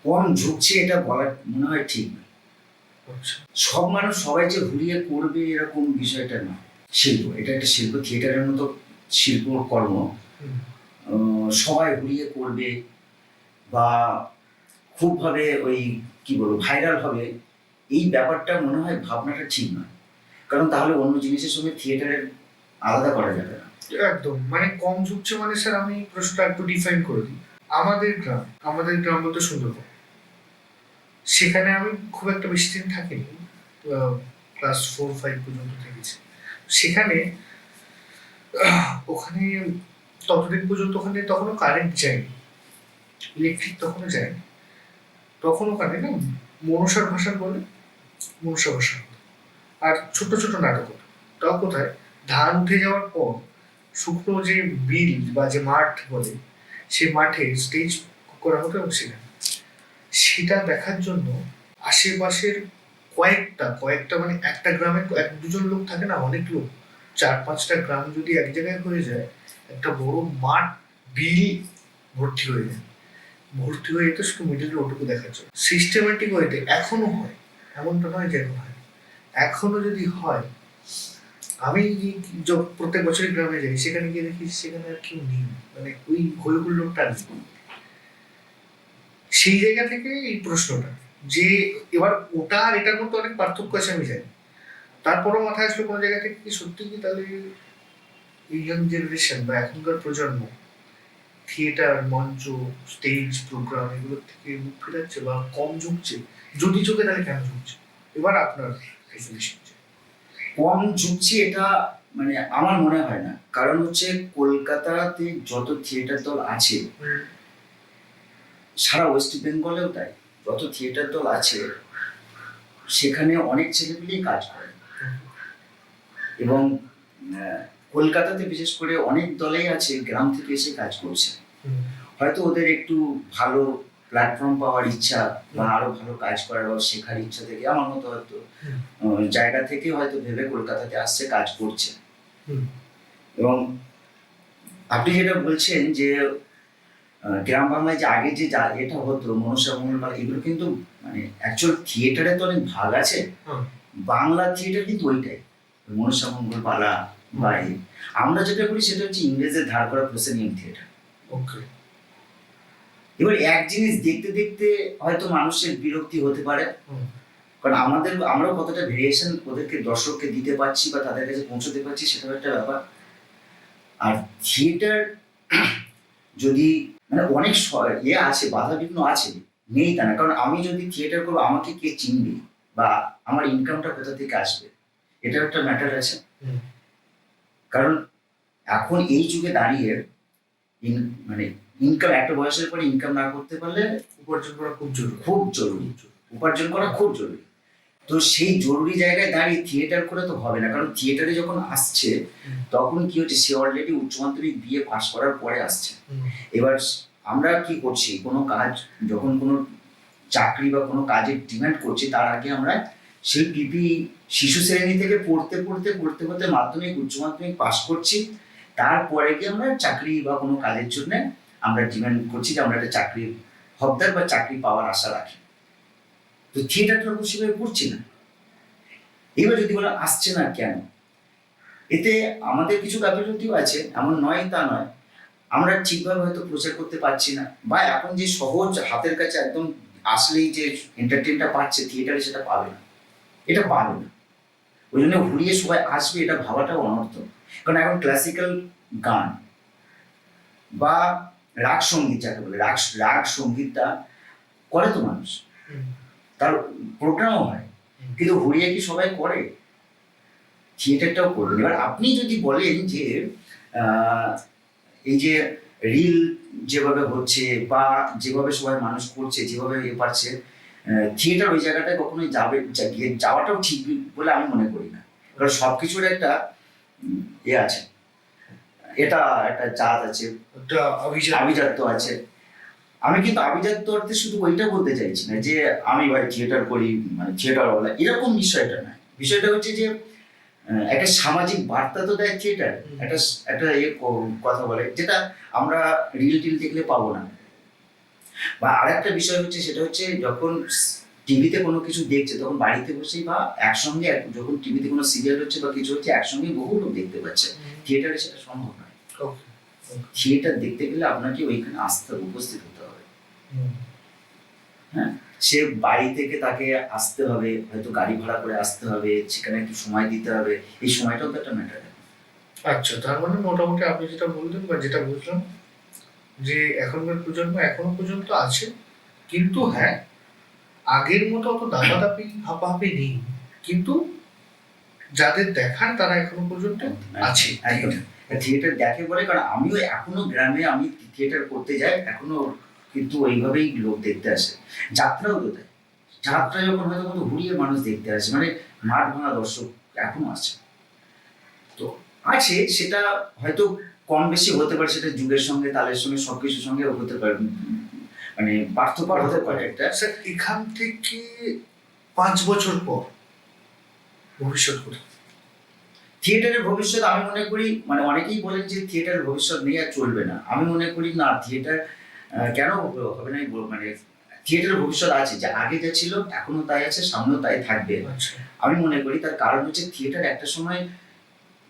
কম ঝুঁকছে এটা বলা মনে হয় ঠিক না। সব মানুষ সবাই যে ঘুরিয়ে করবে এরকম বিষয়টা না। শিল্প, এটা একটা শিল্প, থিয়েটারের মতো শিল্প কর্ম। সবাই ঘুরিয়ে করবে বা খুবভাবে ওই কি বলবো ভাইরাল হবে, এই ব্যাপারটা মনে হয় ভাবনাটা ঠিক নয়। কারণ তাহলে অন্য জিনিসের সঙ্গে থিয়েটারের আলাদা করা যাবে না। একদম, মানে কম ঝুঁকছে মানে স্যার আমি প্রশ্নটা একটু ডিফাইন করে দিই। আমাদের গ্রাম বলতে সুন্দরবন, সেখানে আমি খুব একটা বেশি দিন থাকিনি, ক্লাস 4-5 পর্যন্ত থেকেছি। সেখানে ওখানে ততদিন পর্যন্ত ওখানে তখনও কারেন্ট যায়নি, ইলেকট্রিক তখনও যায়নি। তখন ওখানে না মনসার ভাষণ বলে, মনসা ভাষণ হতো। আর ছোট ছোট নাটক হতো। তাও কোথায়, ধান উঠে যাওয়ার পর শুকনো যে বিল বা যে মাঠ বলে, সেই মাঠে স্টেজ করা হতো এবং সেটা দেখার জন্য আশেপাশের কয়েকটা মানে একটা গ্রামে এক দুজন লোক থাকে না, অনেক লোক, 4-5টা গ্রাম যদি এক জায়গায় হয়ে যায়, একটা বড় মাঠ বিল ভর্তি হয়ে যায়। ভর্তি হয়ে যেত শুধু মিডিল ওটুকু দেখার জন্য। সিস্টেমেটিক ওয়েতে এখনো হয়, এমনটা নয় যে এখন হয়, এখনো যদি হয়। আমি প্রত্যেক বছরই গ্রামে যাই, সেখানে গিয়ে দেখি সেখানে আর কেউ নেই, মানে ওই হই হুল্লোড়টা আর নেই। সেই জায়গা থেকে এই প্রশ্নটা, যে এবার ওটা আর এটার মধ্যে অনেক পার্থক্য আছে আমি জানি। তারপরও মাথায় আসলো কোনো জায়গা থেকে কি সত্যি কি তাহলে এই ইয়াং জেনারেশন বা এখনকার প্রজন্ম থিয়েটার, মঞ্চ, স্টেজ প্রোগ্রাম এগুলোর থেকে মুখ ফেরাচ্ছে বা কম ঝুঁকছে? যদি ঝুঁকে তাহলে কেন ঝুঁকছে? এবার আপনার ডেফিনিশন। কম ঝুঁকছি এটা মানে আমার মনে হয় না, কারণ হচ্ছে কলকাতাতে যত থিয়েটার দল আছে, সারা ওয়েস্ট বেঙ্গলেও তাই, যত থিয়েটার দল আছে সেখানে অনেক ছেলেপিলেই কাজ করে। এবং কলকাতাতে বিশেষ করে অনেক দলেই আছে গ্রাম থেকে এসে কাজ করছে। হয়তো ওদের একটু ভালো প্ল্যাটফর্ম পাওয়ার ইচ্ছা বা আরো ভালো কাজ করার বা শেখার ইচ্ছা থেকে, আমার মতো হয়তো জায়গা থেকে হয়তো ভেবে কলকাতাতে আসছে, কাজ করছে। এবং আপনি যেটা বলছেন যে গ্রাম বাংলায় যে আগে যে এটা হতো মনসা মঙ্গলবার, এগুলো কিন্তু মানে অ্যাকচুয়াল থিয়েটারে তো অনেক ভাগ আছে। বাংলা থিয়েটার কিন্তু ওইটাই, মনসা মঙ্গল পালা বা আমরা যেটা করি সেটা হচ্ছে ইংরেজের ধার করা প্রসেনিয়াম থিয়েটার। এবার এক জিনিস দেখতে দেখতে হয়তো মানুষের বিরক্তি হতে পারে, কারণ আমরাও কতটা ভেরিয়েশন ওদেরকে দর্শককে দিতে পারছি বা তাদের কাছে পৌঁছতে পারছি, সেটাও একটা ব্যাপার। আর থিয়েটার যদি মানে অনেক আছে, বাধা বিঘ্ন আছে, নেই তা না। কারণ আমি যদি থিয়েটার করবো, আমাকে কে চিনবে বা আমার ইনকামটা কোথা থেকে আসবে, এটা একটা ম্যাটার আছে। কারণ এখন এই যুগে দাঁড়িয়ে মানে ইনকাম, একটা বয়সের পরে ইনকাম না করতে পারলে উপার্জন করা খুব জরুরি। উপার্জন করা খুব জরুরি। তো সেই জরুরি জায়গায় দাঁড়িয়ে থিয়েটার করে তো হবে না, কারণ থিয়েটারে যখন আসছে তখন কি হচ্ছে, সে অলরেডি উচ্চ মাধ্যমিক বিএ পাস করার পরে আসছে। এবার আমরা কি করছি, কোনো কাজ যখন কোনো চাকরি বা কোনো কাজের ডিমান্ড করছি, তার আগে আমরা সেই শিশু শ্রেণী থেকে পড়তে মাধ্যমিক উচ্চ মাধ্যমিক পাস করছি, তারপরে গিয়ে আমরা চাকরি বা কোনো কাজের জন্য আমরা ডিমান্ড করছি যে আমরা একটা চাকরির হকদার বা চাকরি পাওয়ার আশা রাখি। তো থিয়েটারটা সেভাবে করছি না। এবার যদি বলা আসছে না কেন, এতে আমাদের কিছু গাফিলতিও আছে, এমন নয় তা নয়। আমরা ঠিকভাবে হয়তো প্রচার করতে পারছি না, বা এখন যে সহজ হাতের কাছে একদম আসলেই যে এন্টারটেনটা পাচ্ছে থিয়েটারে, সেটা পাবে না, এটা পাবে না। ওই জন্য ঘুরিয়ে সবাই আসবে এটা ভাবাটাও অনর্থক। কারণ এখন ক্লাসিক্যাল গান বা রাগ সঙ্গীত, যাকে বলে রাগ সঙ্গীতটা করে তো মানুষ, তার প্রোগ্রামও হয়, কিন্তু ঘুরিয়ে কি সবাই করে? থিয়েটারটাও করবেন। এবার আপনি যদি বলেন যে এই যে রিল যেভাবে হচ্ছে বা যেভাবে সবাই মানুষ করছে, যেভাবে পারছে, থিয়েটার ওই জায়গাটায় কখনোই যাওয়াটাও ঠিক বলে আমি মনে করি না। কারণ সবকিছুর একটা আছে, এটা একটা জাত আছে, আভিজাত্য আছে। আমি কিন্তু আভিজাত্য অর্থে শুধু ওইটা বলতে চাইছি না যে আমি ভাই থিয়েটার করি মানে থিয়েটার বলা, এরকম বিষয়টা না। বিষয়টা হচ্ছে যে একটা সামাজিক বার্তা তো দেয় থিয়েটার, একটা কথা বলে, যেটা আমরা রিল টিল দেখলে পাবো না। বা আরেকটা বিষয় হচ্ছে, সেটা হচ্ছে যখন টিভিতে কোনো কিছু দেখছে, তখন বাড়িতে বসেই বা একসঙ্গে যখন টিভিতে কোনো সিরিয়াল হচ্ছে বা কিছু হচ্ছে, একসঙ্গে বহু লোক দেখতে পাচ্ছে। থিয়েটারে সেটা সম্ভব নয়। থিয়েটার দেখতে গেলে আপনাকে ওইখানে আসতে হবে, উপস্থিত হতে হবে। হ্যাঁ, সে বাড়ি থেকে তাকে আসতে হবে, হয়তো গাড়ি ভাড়া করে আসতে হবে, সেখানে একটু সময় দিতে হবে, এই সময়টাও তো একটা ম্যাটার। আচ্ছা, তার মানে মোটামুটি আপনি যেটা বললেন বা যেটা বুঝলাম, যে এখনকার প্রজন্ম এখনো পর্যন্ত আছে, কিন্তু হ্যাঁ আগের মতো অত দাপাদাপি হাঁপাহাপি নেই, কিন্তু যাদের দেখার তারা এখনো পর্যন্ত আছে। একদম থিয়েটার দেখে বলে, কারণ আমিও এখনো গ্রামে আমি থিয়েটার করতে যাই এখনো, কিন্তু ওইভাবেই লোক দেখতে আসে। যাত্রাও তো তাই, যাত্রা যখন হয় তখন তো হুড়িয়ে মানুষ দেখতে আসে, মানে মাঠ ভাঙা দর্শক এখনো আছে। তো আছে, সেটা হয়তো কম বেশি হতে পারে, সেটা যুগের সঙ্গে তালের সঙ্গে সবকিছুর সঙ্গে হতে পারে, মানে পার্থক্য হতে পারে একটা। স্যার এখান থেকে 5 বছর পর ভবিষ্যৎ কোথায়? থিয়েটারের ভবিষ্যৎ আমি মনে করি, মানে অনেকেই বলেন যে থিয়েটারের ভবিষ্যৎ নেই আর চলবে না, আমি মনে করি না, থিয়েটার কেন হবে না, মানে থিয়েটারের ভবিষ্যৎ আছে, যা আগে যা ছিল এখনো তাই আছে, সামনেও তাই থাকবে। আচ্ছা। আমি মনে করি তার কারণ হচ্ছে থিয়েটার একটা সময়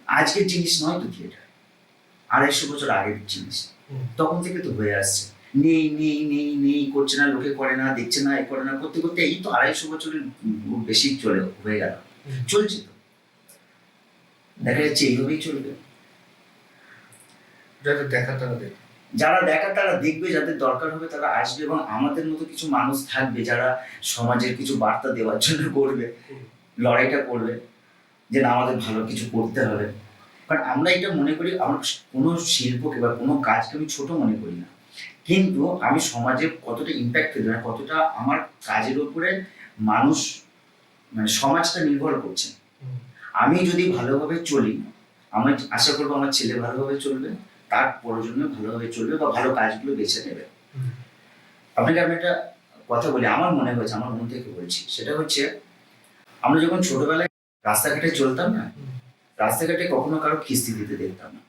আজকের জিনিস নয় তো, থিয়েটার 250 বছর আগের জিনিস, তখন থেকে তো হয়ে আসছে। নেই নেই নেই নেই করছে না, লোকে করে না, দেখছে না, এ করে না, করতে করতে এই তো 250 বছরের বেশি চলে হয়ে গেল, চলছে তো, দেখা যাচ্ছে এইভাবেই চলবে। যাদের দেখা তারা দেখবে, যারা দেখার তারা দেখবে, যাদের দরকার হবে তারা আসবে, এবং আমাদের মতো কিছু মানুষ থাকবে যারা সমাজের কিছু বার্তা দেওয়ার জন্য করবে, লড়াইটা করবে যে না আমাদের ভালো কিছু করতে হবে। কারণ আমরা এটা মনে করি, আমার কোনো শিল্পকে বা কোনো কাজকে আমি ছোট মনে করি না, কিন্তু আমি সমাজে কতটা ইম্প্যাক্ট ফেলতে, মানে কতটা আমার কাজের উপরে মানুষ, মানে সমাজটা নির্ভর করছে। আমি যদি ভালোভাবে চলি, আমি আশা করবো আমার ছেলে ভালোভাবে চলবে, তার প্রয়োজনে ভালোভাবে চলবে বা ভালো কাজগুলো বেছে নেবে। আপনাকে আমি একটা কথা বলি, আমার মনে হয়েছে, আমার মন থেকে বলছি, সেটা হচ্ছে আমরা যখন ছোটবেলায় রাস্তাঘাটে চলতাম না, রাস্তাঘাটে কখনো কারো কিস্তি দিতে দেখতাম না,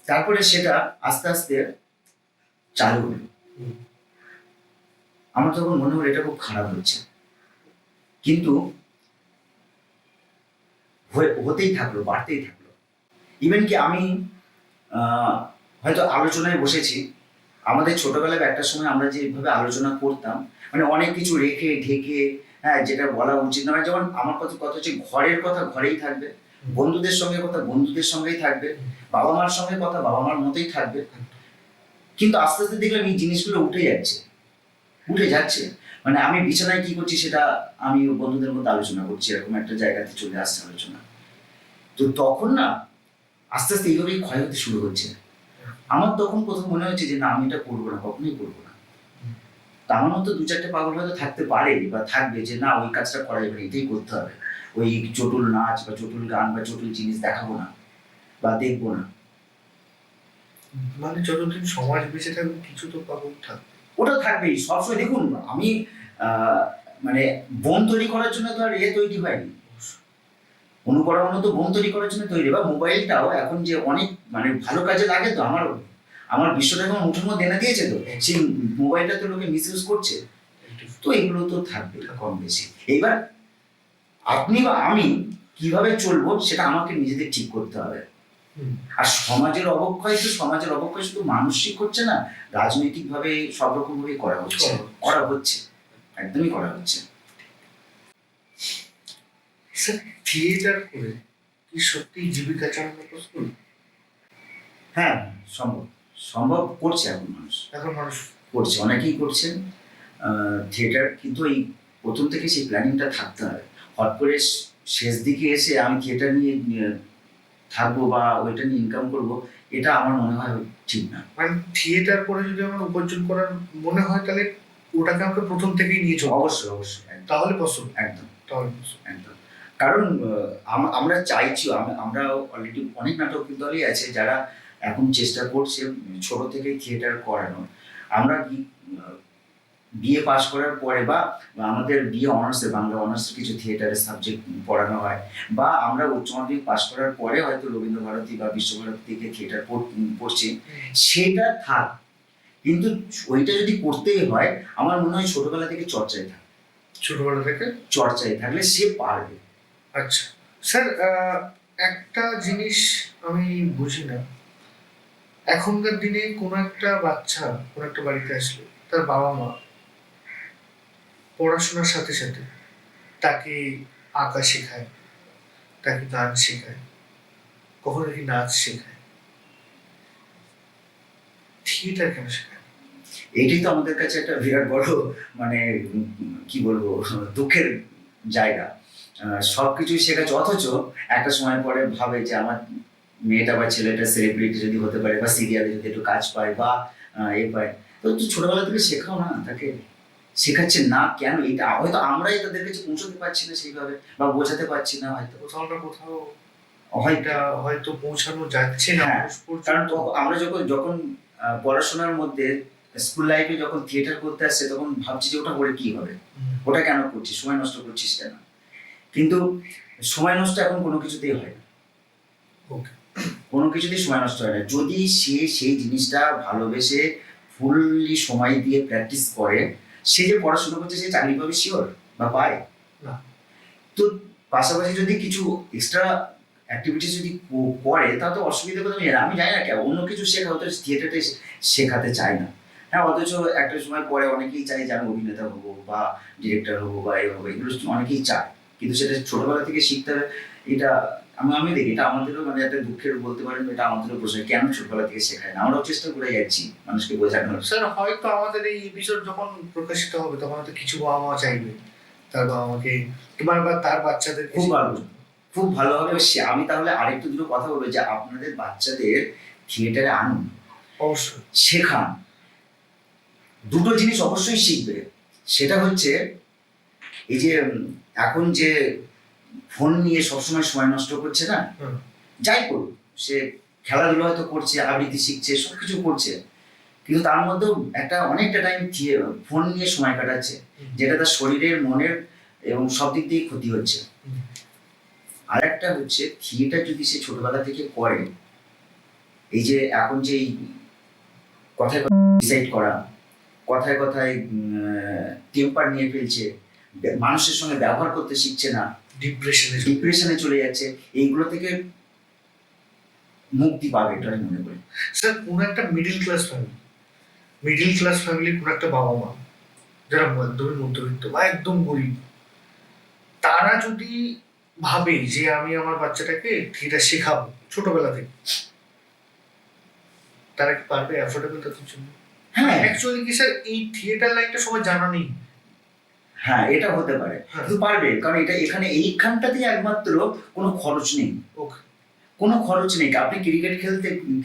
তারপরে সেটা আস্তে আস্তে চালু হলো। আমার তখন মনে হলো এটা খুব খারাপ হচ্ছে, কিন্তু হতেই থাকলো, বাড়তেই থাকলো। ইভেন কি আমি হয়তো আলোচনায় বসেছি, আমাদের ছোটবেলায় একটা সময় আমরা যেভাবে আলোচনা করতাম, মানে অনেক কিছু রেখে ঢেকে, হ্যাঁ যেটা বলা উচিত নয়, যেমন আমার কথা হচ্ছে ঘরের কথা ঘরেই থাকবে, বন্ধুদের সঙ্গে কথা বন্ধুদের সঙ্গেই থাকবে, বাবা মার সঙ্গে কথা বাবা মার মতোই থাকবে। কিন্তু আস্তে আস্তে দেখলাম এই জিনিসগুলো উঠে যাচ্ছে, মানে আমি বিছানায় কি করছি সেটা আমি বন্ধুদের মধ্যে আলোচনা করছি, এরকম একটা জায়গাতে চলে আসছে আলোচনা। তো তখন না আস্তে আস্তে এইভাবেই ক্ষয় হতে শুরু হচ্ছে। আমার তখন প্রথম মনে হচ্ছে যে না আমি এটা করবো না, কখনোই করবো না। তা আমার মতো 2-4টে পাগল হয়তো থাকতে পারে বা থাকবে যে না ওই কাজটা করা যাবে, এটাই করতে হবে, ওই চটুল নাচ বা চটুল গান বা চটুল জিনিস দেখাবো না বা দেখবো না। মানে যতদিন সমাজ বেঁচে থাকবে কিছু তো পাবো থাকবে, ওটা থাকবেই সবসময়। দেখুন আমি মানে বোন তৈরি করার জন্য তো আর তৈরি হয়নি, অনুকরণ তো বোন তৈরি করার জন্য তৈরি, বা মোবাইলটাও এখন যে অনেক মানে ভালো কাজে লাগে, তো আমার বিশ্বটা এখন মুঠোর মধ্যে এনে দিয়েছে, তো সেই মোবাইলটা তো লোকে মিস ইউজ করছে, তো এগুলো তো থাকবে কম বেশি। এইবার আপনি বা আমি কিভাবে চলবো সেটা আমাকে নিজেদের ঠিক করতে হবে। আর সমাজের অবক্ষয় শুধু মানসিক হচ্ছে না, রাজনৈতিক ভাবে সব রকম ভাবে করা হচ্ছে, একদমই করা হচ্ছে। স্যার থিয়েটার করে কি সত্যি জীবিকা চালানো পসিবল? হ্যাঁ, সম্ভব করছে এখন মানুষ করছে, অনেকেই করছেন থিয়েটার, কিন্তু এই প্রথম থেকে সেই প্ল্যানিংটা থাকতে হবে। হট করে শেষ দিকে এসে আমি থিয়েটার নিয়ে থাকবো বা ওইটা নিয়ে ইনকাম করবো, এটা আমার মনে হয় ঠিক না। মানে থিয়েটার করে যদি আমার উপার্জন করার মনে হয় তাহলে ওটাকে আমাকে প্রথম থেকেই নিয়ে চলবো। অবশ্যই তাহলে পসিবল, একদম একদম। কারণ আমরা চাইছি, আমরা অলরেডি অনেক নাটক দলই আছে যারা এখন চেষ্টা করছে ছোট থেকে থিয়েটার করানোর। আমরা বিএ পাস করার পরে বা আমাদের বিএ অনার্সে বাংলা অনার্সে কিছু থিয়েটারের সাবজেক্ট পড়ানো হয়, বা আমরা উচ্চ মাধ্যমিক পাস করার পরে হয়তো রবীন্দ্রভারতী বা বিশ্বভারতী থেকে থিয়েটার পড়ছি, সেটা থাক, কিন্তু ওইটা যদি করতেই হয় আমার মনে হয় ছোটবেলা থেকে চর্চায় থাকলে সে পারবে। আচ্ছা স্যার, একটা জিনিস আমি বুঝি না, এখনকার দিনে কোনো একটা বাচ্চা কোনো একটা বাড়িতে আসলে তার বাবা মা পড়াশোনার সাথে সাথে তাকে আঁকা শেখায়, তাকে গান শেখায়, কখনো কি নাচ শেখায়, থিয়েটার কেন শেখায়? এইটাই তো আমাদের কাছে একটা বিরাট বড় মানে কি বলবো দুঃখের জায়গা। সবকিছুই শেখাচ্ছে, অথচ একটা সময় পরে ভাবে যে আমার মেয়েটা বা ছেলেটা সেলিব্রিটি যদি হতে পারে, বা সিরিয়ালে যদি একটু কাজ পায়, বা এ পায়, তো একটু ছোটবেলা থেকে শেখাও না তাকে। শেখাচ্ছে না কেন? এটা হয়তো আমরাই তাদের কাছে পৌঁছতে পারছি না সেইভাবে, বা বোঝাতে পারছি না হয়তো। কোথাও না কোথাও হয়তো এটা হয়তো পৌঁছানো যাচ্ছে না হ্যাঁ, মানুষ পর্যন্ত। কারণ আমরা যখন যখন পড়াশোনার মধ্যে স্কুল লাইফে যখন থিয়েটার করতে আসছে, তখন ভাবছি যে ওটা করে কি হবে, ওটা কেন করছিস, সময় নষ্ট করছিস কেন? কিন্তু সময় নষ্ট এখন কোনো কিছুতেই হয় না, ওকে, কোনো কিছুতেই সময় নষ্ট হয় না যদি সে সেই জিনিসটা ভালোবেসে ফুললি সময় দিয়ে প্র্যাকটিস করে। সে যে পড়াশোনা করছে, সে চাকরি পাবে শিওর বা পায় না। তো পাশাপাশি যদি কিছু এক্সট্রা অ্যাক্টিভিটিস যদি করে, তাহলে তো অসুবিধা কোথাও নেই। আমি জানি না কেন অন্য কিছু শেখা হয়তো থিয়েটারটা শেখাতে চায় না। হ্যাঁ, অথচ একটা সময় পরে অনেকেই চায় যে আমি অভিনেতা হবো বা ডিরেক্টর হবো বা এই হবো, এগুলো অনেকেই চায়, কিন্তু সেটা ছোটবেলা থেকে শিখতে হবে। এটা আমি দেখি এটা আমাদেরও মানে একটা দুঃখের বলতে পারেন, এটা আমাদেরও প্রশ্ন, কেন ছোটবেলা থেকে শেখায় না? আমরাও চেষ্টা করে যাচ্ছি মানুষকে বোঝানোর। স্যার হয়তো আমাদের এই এপিসোড যখন প্রকাশিত হবে তখন হয়তো কিছু বাবা মা চাইবে তার বাবা মাকে তোমার বা তার বাচ্চাদের খুব ভালো, খুব ভালো হবে। আমি তাহলে আরেকটু দুটো কথা বলবো যে আপনাদের বাচ্চাদের থিয়েটারে আনুন, অবশ্যই শেখান। দুটো জিনিস অবশ্যই শিখবে। সেটা হচ্ছে এই যে এখন যে ফোন নিয়ে সবসময় সময় নষ্ট করছে না, যাই করুক, সে খেলাধুলো হয়তো করছে, আবৃত্তি শিখছে, সবকিছু করছে, কিন্তু তার মধ্যেও একটা অনেকটা টাইম ফোন নিয়ে সময় কাটাচ্ছে, যেটা তার শরীরের, মনের এবং সব দিক দিয়ে ক্ষতি হচ্ছে। আর একটা হচ্ছে থিয়েটার যদি সে ছোটবেলা থেকে করে, এই যে এখন যে কথায় ডিসাইড করা, কথায় কথায় টেম্পার নিয়ে ফেলছে, মানুষের সঙ্গে ব্যবহার করতে শিখছে না, ডিপ্রেশনে চলে যাচ্ছে, এইগুলো থেকে মুক্তি পাবে, এটা আমি মনে করি। স্যার কোন একটা মিডিল ক্লাস ফ্যামিলি কোন একটা বাবা মা যারা একদমই মধ্যবিত্ত বা একদম গরিব, তারা যদি ভাবে যে আমি আমার বাচ্চাটাকে থিয়েটার শেখাবো ছোটবেলা থেকে, তারা কি পারবে অ্যাফোর্ডেবল তাদের জন্য? হ্যাঁ, অ্যাকচুয়ালি কি স্যার এই থিয়েটার লাইনটা সবাই জানা নেই। হ্যাঁ, এটা হতে পারে, কিন্তু পারবে, কারণ এটা এখানে এইখানটাতে একমাত্র কোনো খরচ নেই। কোনো খরচ নেই। আপনি ক্রিকেট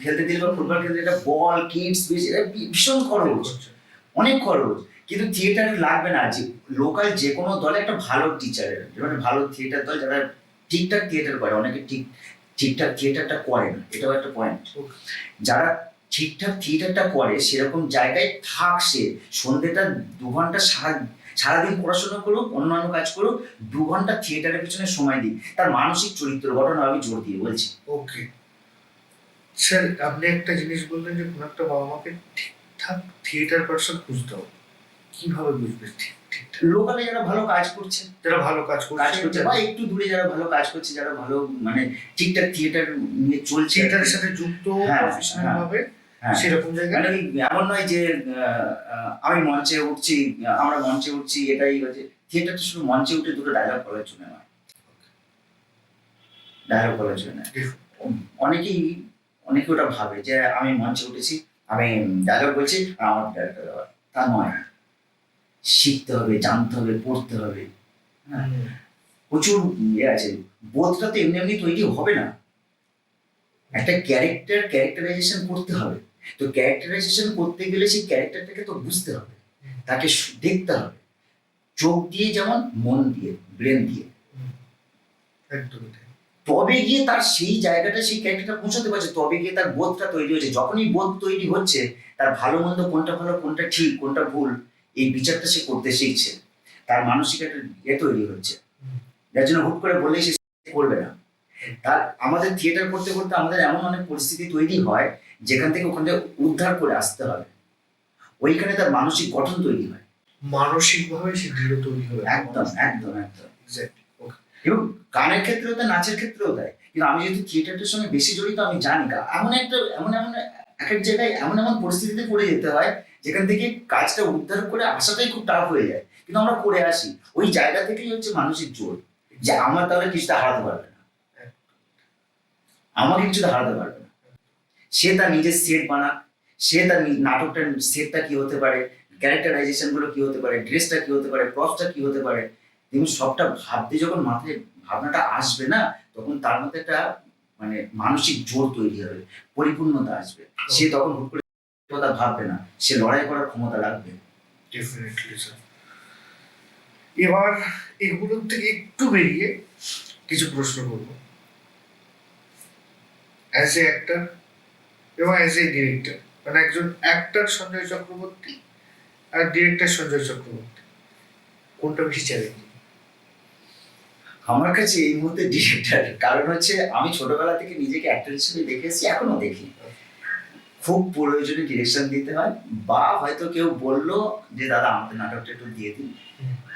খেলতে দিলে বা ফুটবল খেলতে, এটা বল, কিটস, এটা ভীষণ খরচ, অনেক খরচ। কিন্তু থিয়েটার লাগবে না। যে লোকাল যে কোনো দলে একটা ভালো টিচারের, মানে ভালো থিয়েটার দল যারা ঠিকঠাক থিয়েটার করে, অনেকে ঠিকঠাক থিয়েটারটা করে না, এটাও একটা পয়েন্ট। যারা ঠিকঠাক থিয়েটারটা করে সেরকম জায়গায় থাক, সে সন্ধ্যেটা 2 ঘন্টা সারাদিন পড়াশোনা করুক, অন্যান্য কাজ করুক, 2 ঘন্টা থিয়েটারের পিছনে সময় দিই, তার মানসিক চরিত্র গঠন আমি জোর দিয়ে বলছি। ওকে স্যার, আপনি একটা জিনিস বললেন যে কোনো একটা বাবা মাকে ঠিকঠাক থিয়েটার পার্সন খুঁজতে হবে। কিভাবে বুঝবে ঠিকঠাক? লোকালে যারা ভালো কাজ করছে, বা একটু দূরে যারা ভালো কাজ করছে, যারা ভালো মানে ঠিকঠাক থিয়েটার নিয়ে চলছে, থিয়েটারের সাথে যুক্ত প্রফেশনাল ভাবে, সেরকম জায়গায়। মানে এমন নয় যে আমি মঞ্চে উঠছি, আমরা মঞ্চে উঠছি, এটাই হচ্ছে থিয়েটারটা। শুধু মঞ্চে উঠে দুটো ডায়লগ বলার জন্য নয়, ডায়লগ বলার জন্য নয়। অনেকে ওটা ভাবে যে আমি মঞ্চে উঠেছি, আমি ডায়লগ বলছি আর আমার ডায়লগটা দেওয়ার, তা নয়। শিখতে হবে, জানতে হবে, পড়তে হবে। হ্যাঁ, প্রচুর ইয়ে আছে। বোধটা তো এমনি এমনি তৈরি হবে না, একটা ক্যারেক্টারাইজেশন করতে হবে। তো ক্যারেক্টারাইজেশন করতে গেলে সেই ক্যারেক্টারটাকে তো বুঝতে হবে, তাকে দেখতে হবে, চোখ দিয়ে যেমন মন দিয়ে, ব্রেন দিয়ে, তবে গিয়ে তার সেই জায়গাটা, সেই ক্যারেক্টারটা পৌঁছাতে পারছে, তবে গিয়ে তার বোধটা তৈরি হচ্ছে। যখনই বোধ তৈরি হচ্ছে, তার ভালো মন্দ কোনটা ভালো, কোনটা ঠিক, কোনটা ভুল, এই বিচারটা সে করতে শিখছে, তার মানসিক একটা ইয়ে তৈরি হচ্ছে, যার জন্য হুট করে বললেই সে করবে না। তার আমাদের থিয়েটার করতে করতে আমাদের এমন অনেক পরিস্থিতি তৈরি হয় যেখান থেকে ওখান থেকে উদ্ধার করে আসতে হবে, ওইখানে তার মানসিক গঠন তৈরি হয়, মানসিকভাবে সে দৃঢ় তৈরি হবে। একদম একদম একদম। এবং গানের ক্ষেত্রেও তাই, নাচের ক্ষেত্রেও তাই। কিন্তু আমি যেহেতু থিয়েটারটার সঙ্গে বেশি জড়িত, আমি জানি এমন এক এক জায়গায় এমন পরিস্থিতিতে পড়ে যেতে হয় যেখান থেকে কাজটা উদ্ধার করে আসাটাই খুব টাফ হয়ে যায়, কিন্তু আমরা করে আসি। ওই জায়গা থেকেই হচ্ছে মানসিক জোর, যে আমার তাহলে কিছুটা হারাতে পারবে না, আমাকে কিছুটা হারাতে পারবে না। সে তার নিজের সেট বানাক, সে তার নাটকটার সেটটা কি হতে পারে, ক্যারেক্টারাইজেশন গুলো কি হতে পারে, ড্রেসটা কি হতে পারে, প্রপসটা কি হতে পারে, তুমি সবটা ভাবতে যখন মাথায় ভাবনাটা আসবে না, তখন তার মধ্যে একটা মানে মানসিক জোর তৈরি হবে, পরিপূর্ণতা আসবে। সে তখন হুট করে কথা ভাববে না, সে লড়াই করার ক্ষমতা রাখবে। Definitely sir. এবার এগুলোর থেকে একটু বেরিয়ে কিছু প্রশ্ন করবো। অ্যাজ এ অ্যাক্টর এবং অ্যাজ এ ডিরেক্টর, মানে একজন অ্যাক্টর সঞ্জয় চক্রবর্তী আর ডিরেক্টর সঞ্জয় চক্রবর্তী, কোনটা বেশি চ্যালেঞ্জিং? আমার কাছে এই মুহূর্তে ডিরেক্টর, কারণ হচ্ছে আমি ছোটবেলা থেকে নিজেকে অ্যাক্টর হিসেবে দেখে এসেছি, এখনো দেখি। খুব প্রয়োজনে ডিরেকশন দিতে হয়, বা হয়তো কেউ বললো যে দাদা আমাদের নাটকটা একটু দিয়ে দিন,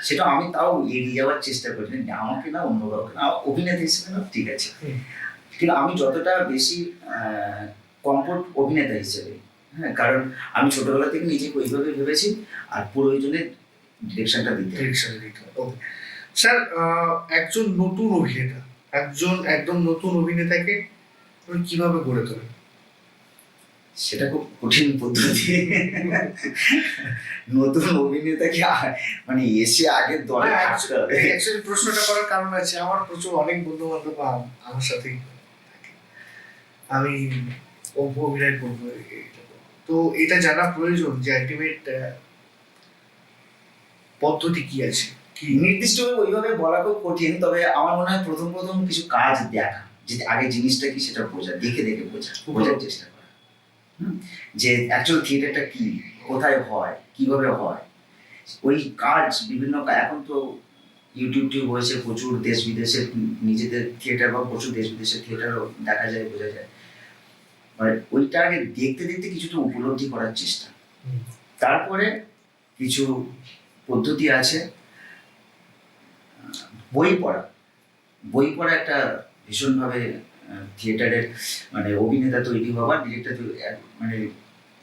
সেটা আমি তাও এড়িয়ে যাওয়ার চেষ্টা করি, না আমাকে না অন্য কাউকে না, অভিনেতা হিসেবে না ঠিক আছে। কিন্তু আমি যতটা বেশি কমফোর্ট অভিনেতা হিসেবে, হ্যাঁ, কারণ আমি ছোটবেলা থেকে নিজেকে ওইভাবে ভেবেছি, আর প্রয়োজনে ডিরেকশনটা দিতে হয়। ওকে স্যার, একজন নতুন অভিনেতা, একদম নতুন অভিনেতাকে আপনি কিভাবে গড়ে তোলেন? সেটা খুব কঠিন পদ্ধতি। নতুন অভিনেতাকে মানে এসে আগের দলে থাকতে হবে। অ্যাকচুয়ালি প্রশ্নটা করার কারণ আছে, আমার প্রচুর অনেক বন্ধু বান্ধব আমার সাথেই থাকে, আমি অভিনয় করবো, তো এটা জানা প্রয়োজন যে আলটিমেট পদ্ধতি কি আছে, কি নির্দিষ্টভাবে ওইভাবে বলা খুব কঠিন, তবে আমার মনে হয় প্রথম প্রথম কিছু কাজ দেখা, যে আগে জিনিসটা কি সেটা বোঝা, দেখে দেখে বোঝার চেষ্টা করা। যে অ্যাকচুয়াল থিয়েটারটা কি, কোথায় হয়, কিভাবে হয়, ওই কাজ বিভিন্ন এখন তো ইউটিউব হয়েছে, প্রচুর দেশ বিদেশের নিজেদের থিয়েটার বা প্রচুর দেশ বিদেশের থিয়েটারও দেখা যায়, বোঝা যায়। মানে ওইটা আগে দেখতে দেখতে কিছুটা উপলব্ধি করার চেষ্টা, তারপরে কিছু পদ্ধতি আছে। বই পড়া একটা ভীষণভাবে থিয়েটারের মানে অভিনেতা তৈরি হওয়া, ডিরেক্টর মানে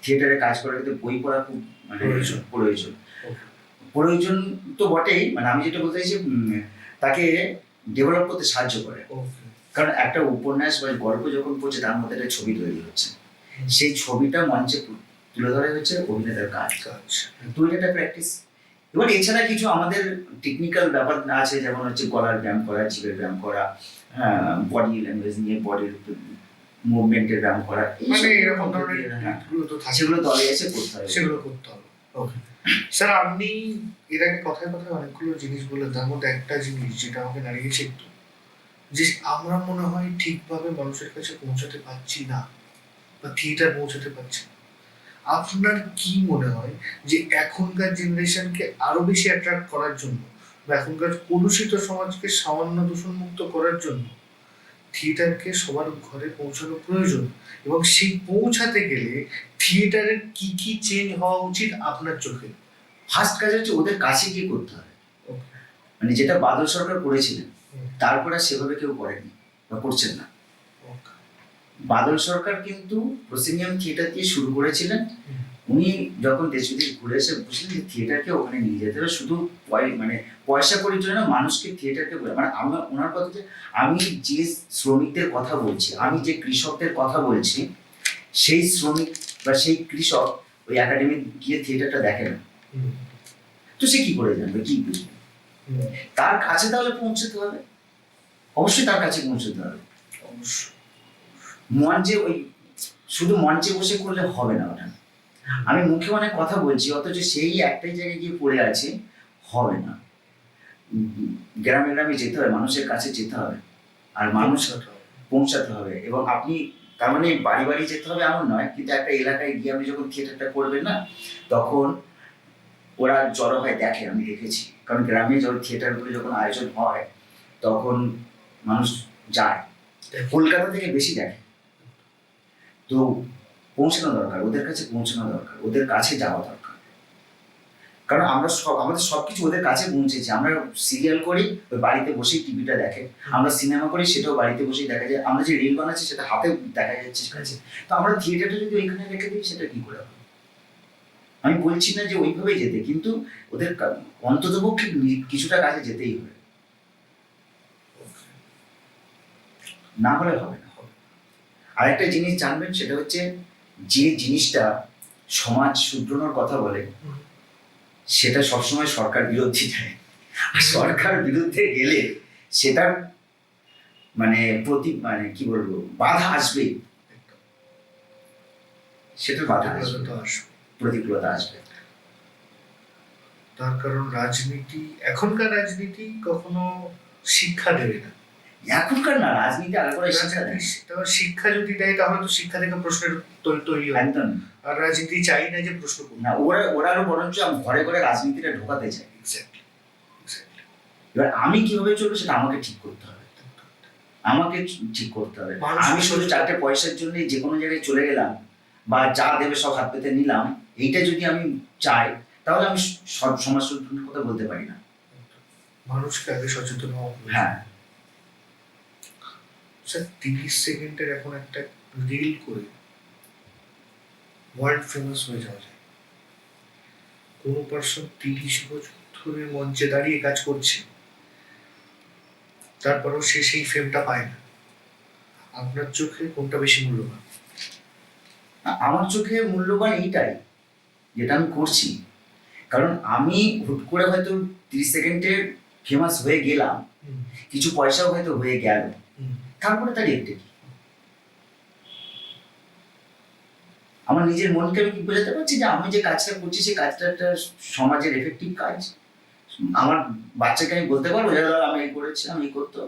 থিয়েটারে কাজ করার ক্ষেত্রে বই পড়া খুব মানে প্রয়োজন তো বটেই। মানে আমি যেটা বলতে চাইছি, তাকে ডেভেলপ করতে সাহায্য করে। কারণ একটা উপন্যাস বা গল্প যখন পড়ছে, তার মধ্যে একটা ছবি তৈরি হচ্ছে, সেই ছবিটা মঞ্চে তুলে ধরা হচ্ছে অভিনেতার কাজ। তো এটা একটা প্র্যাকটিস। এবার এছাড়া কিছু আমাদের টেকনিক্যাল ব্যাপার আছে, যেমন হচ্ছে গলার ব্যায়াম করা, জিভের ব্যায়াম করা, বডি ল্যাঙ্গুয়েজ নিয়ে বডির মুভমেন্টের ব্যায়াম করা, মানে এরকম ধরনের সেগুলো দলে এসে করতে হবে, সেগুলো করতে হবে। ওকে স্যার, আপনি এর আগে কথায় কথায় অনেকগুলো জিনিস বললেন, তার মধ্যে একটা জিনিস যেটা আমাকে দাঁড়িয়েছে একটু, যে আমরা মনে হয় ঠিকভাবে মানুষের কাছে পৌঁছাতে পারছি না, বা থিয়েটার পৌঁছাতে পারছি না। আপনার কি মনে হয় যে এখনকার জেনারেশনকে আরো বেশি অ্যাট্রাক্ট করার জন্য, বা এখনকার কলুষিত সমাজকে সামান্য দূষণমুক্ত করার জন্য থিয়েটারকে সবার ঘরে পৌঁছানো প্রয়োজন, এবং সেই পৌঁছাতে গেলে থিয়েটারের কি কি চেঞ্জ হওয়া উচিত আপনার চোখে? ফার্স্ট কাজ হচ্ছে ওদের কাছে গিয়ে করতে হবে। মানে যেটা বাদল সরকার করেছিলেন, তারপরে সেভাবে কেউ করেনি বা করছেন না। বাদল সরকার কিন্তু প্রসিনিয়াম থিয়েটার দিয়ে শুরু করেছিলেন। উনি যখন দেশ বিদেশ ঘুরে এসে বুঝলেন যে থিয়েটারকে ওখানে নিয়ে যেতে হবে, শুধু মানে পয়সা করির জন্য না, মানুষকে থিয়েটারকে মানে আমার ওনার কথা যে আমি যে শ্রমিকদের কথা বলছি, আমি যে কৃষকদের কথা বলছি, সেই শ্রমিক বা সেই কৃষক ওই একাডেমি গিয়ে থিয়েটারটা দেখে না, তো সে কি করে জানবে, কি বুঝবে? তার কাছে তাহলে পৌঁছতে হবে, অবশ্যই তার কাছে পৌঁছতে হবে। অবশ্যই মঞ্চে ওই শুধু মঞ্চে বসে করলে হবে না ওটা। আমি মুখে অনেক কথা বলছি, অথচ সেই একটাই জায়গায় গিয়ে পড়ে আছে, হবে না। গ্রামে গ্রামে যেতে হবে, মানুষের কাছে যেতে হবে, আর মানুষ পৌঁছাতে হবে। এবং আপনি তার মানে বাড়ি বাড়ি যেতে হবে এমন নয়, কিন্তু একটা এলাকায় গিয়ে আপনি যখন থিয়েটারটা করবেন না, তখন ওরা জড়ো হয়, দেখে, আমি দেখেছি। কারণ গ্রামে যখন থিয়েটারগুলো যখন আয়োজন হয়, তখন মানুষ যায়, কলকাতা থেকে বেশি দেখে। তো পৌঁছানো দরকার, ওদের কাছে পৌঁছানো দরকার, ওদের কাছে যাওয়া দরকার। কারণ আমরা আমাদের সবকিছু ওদের কাছে পৌঁছেছি। আমরা সিরিয়াল করি, ওই বাড়িতে বসেই টিভিটা দেখে, আমরা সিনেমা করি, সেটাও বাড়িতে বসেই দেখা যায়, আমরা যে রিল বানাচ্ছি সেটা হাতে দেখা যাচ্ছে কাছে। তো আমরা থিয়েটারটা যদি ওইখানে রেখে দিই, সেটা কি করে হবে? আমি বলছি না যে ওইভাবেই যেতে, কিন্তু ওদের অন্ততপক্ষে কিছুটা কাজে যেতেই হবে, না হলে হবে না। আরেকটা জিনিস জানবেন, সেটা হচ্ছে যে জিনিসটা সমাজ শুধরানোর কথা বলে, সেটা সবসময় সরকার বিরোধী যায়। আর সরকার বিরুদ্ধে গেলে সেটা মানে কি বলবো, বাধা আসবেই, সেটা বাধা আসবে, প্রতিকূলতা আসবে। তার কারণ রাজনীতি, এখনকার রাজনীতি কখনো শিক্ষা দেবে না। এখনকার না, রাজনীতি আলাদা শিক্ষা দেয়। শিক্ষা যদি দেয় তাহলে তো শিক্ষা থেকে প্রশ্নের তৈরি হয়। একদম। আর রাজনীতি চাই না যে প্রশ্ন করুন না, ওরা আরো বরঞ্চ ঘরে ঘরে রাজনীতিটা ঢোকাতে চায়। এবার আমি কিভাবে চলবো সেটা আমাকে ঠিক করতে হবে, আমাকে ঠিক করতে হবে। আমি শুধু 4টে পয়সার জন্য যে কোনো জায়গায় চলে গেলাম বা যা দেবে সব হাত পেতে নিলাম, এইটা যদি আমি চাই তাহলে আমি সমাজ শুদ্ধানোর কথা বলতে পারি না। মানুষকে আগে সচেতন হওয়া। হ্যাঁ স্যার, 30 সেকেন্ডের এখন একটা রিল করে ওয়ার্ল্ড ফেমাস হয়ে যাওয়া যায়। কোনো পার্সন 30 বছর ধরে মঞ্চে দাঁড়িয়ে কাজ করছে, তারপরেও সে সেই ফেমটা পায় না। আপনার চোখে কোনটা বেশি মূল্যবান? আমার চোখে মূল্যবান এইটাই যেটা আমি করছি। কারণ আমি হুট করে হয়তো 30 সেকেন্ডে ফেমাস হয়ে গেলাম, কিছু পয়সাও হয়তো হয়ে গেল, তারপরে তার একটা কি, আমার নিজের মনকে আমি কি বোঝাতে পারছি যে আমি যে কাজটা করছি সেই কাজটা একটা সমাজের এফেক্টিভ কাজ। আমার বাচ্চাকে আমি বলতে পারবো যে আমি এই করেছি, আমি করতো,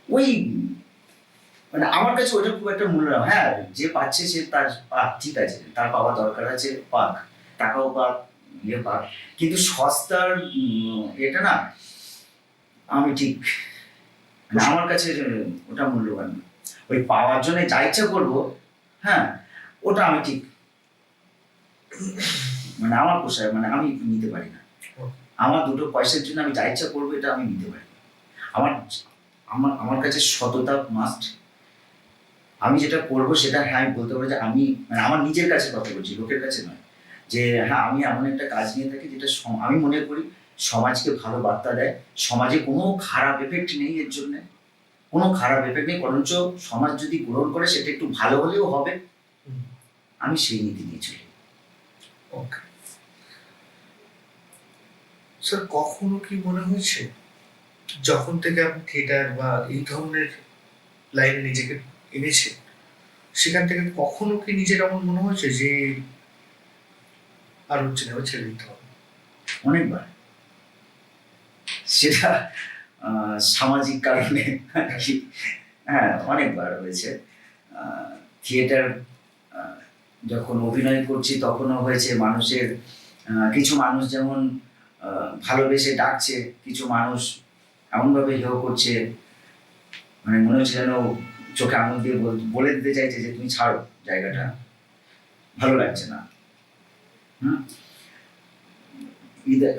ওই মানে আমার কাছে ওটা খুব একটা মূল্য না। হ্যাঁ, যে পাচ্ছে সে তার পাক, ঠিক আছে, তার পাওয়া দরকার আছে, পাক, টাকাও পাক, ইয়ে পাক, কিন্তু সস্তার এটা না, আমি ঠিক মানে আমার কাছে ওটা মূল্যবান না। ওই পাওয়ার জন্য যা ইচ্ছা করবো, হ্যাঁ, ওটা আমি ঠিক মানে আমার পোষায়, মানে আমি নিতে পারি না। আমার 2টো পয়সার জন্য আমি যা ইচ্ছা করবো এটা আমি নিতে পারি না। আমার আমার আমার কাছে সততা মাস্ট। আমি যেটা করবো সেটা, হ্যাঁ, আমি বলতে পারি যে আমি মানে আমার নিজের কাছে কথা বলছি, লোকের কাছে নয়, যে হ্যাঁ আমি এমন একটা কাজ নিয়ে থাকি যেটা আমি মনে করি সমাজকে ভালো বার্তা দেয়, সমাজে কোনো খারাপ এফেক্ট নেই, এর জন্য কোনো খারাপ এফেক্ট নেই, বরঞ্চ সমাজ যদি গ্রহণ করে সেটা একটু ভালো হলেও হবে। আমি সেই নীতি নিয়ে চলি। ওকে স্যার, কখনো কি মনে হয়েছে যখন থেকে আপনি থিয়েটার বা এই ধরনের লাইনে নিজেকে এনেছে, সেখান থেকে কখনো কি নিজের এমন মনে হয়েছে যে আর হচ্ছে না, ছেড়ে দিতে হবে? অনেকবার, সেটা সামাজিক কারণে, হ্যাঁ, অনেকবার হয়েছে। থিয়েটার যখন অভিনয় করছি তখনও হয়েছে, মানুষের কিছু মানুষ যেমন ভালোবেসে ডাকছে, কিছু মানুষ এমনভাবে হেয় করছে, মানে মনে হচ্ছে যেন চোখে আঙুল দিয়ে বলে দিতে চাইছে যে তুমি ছাড়ো জায়গাটা, ভালো লাগছে না।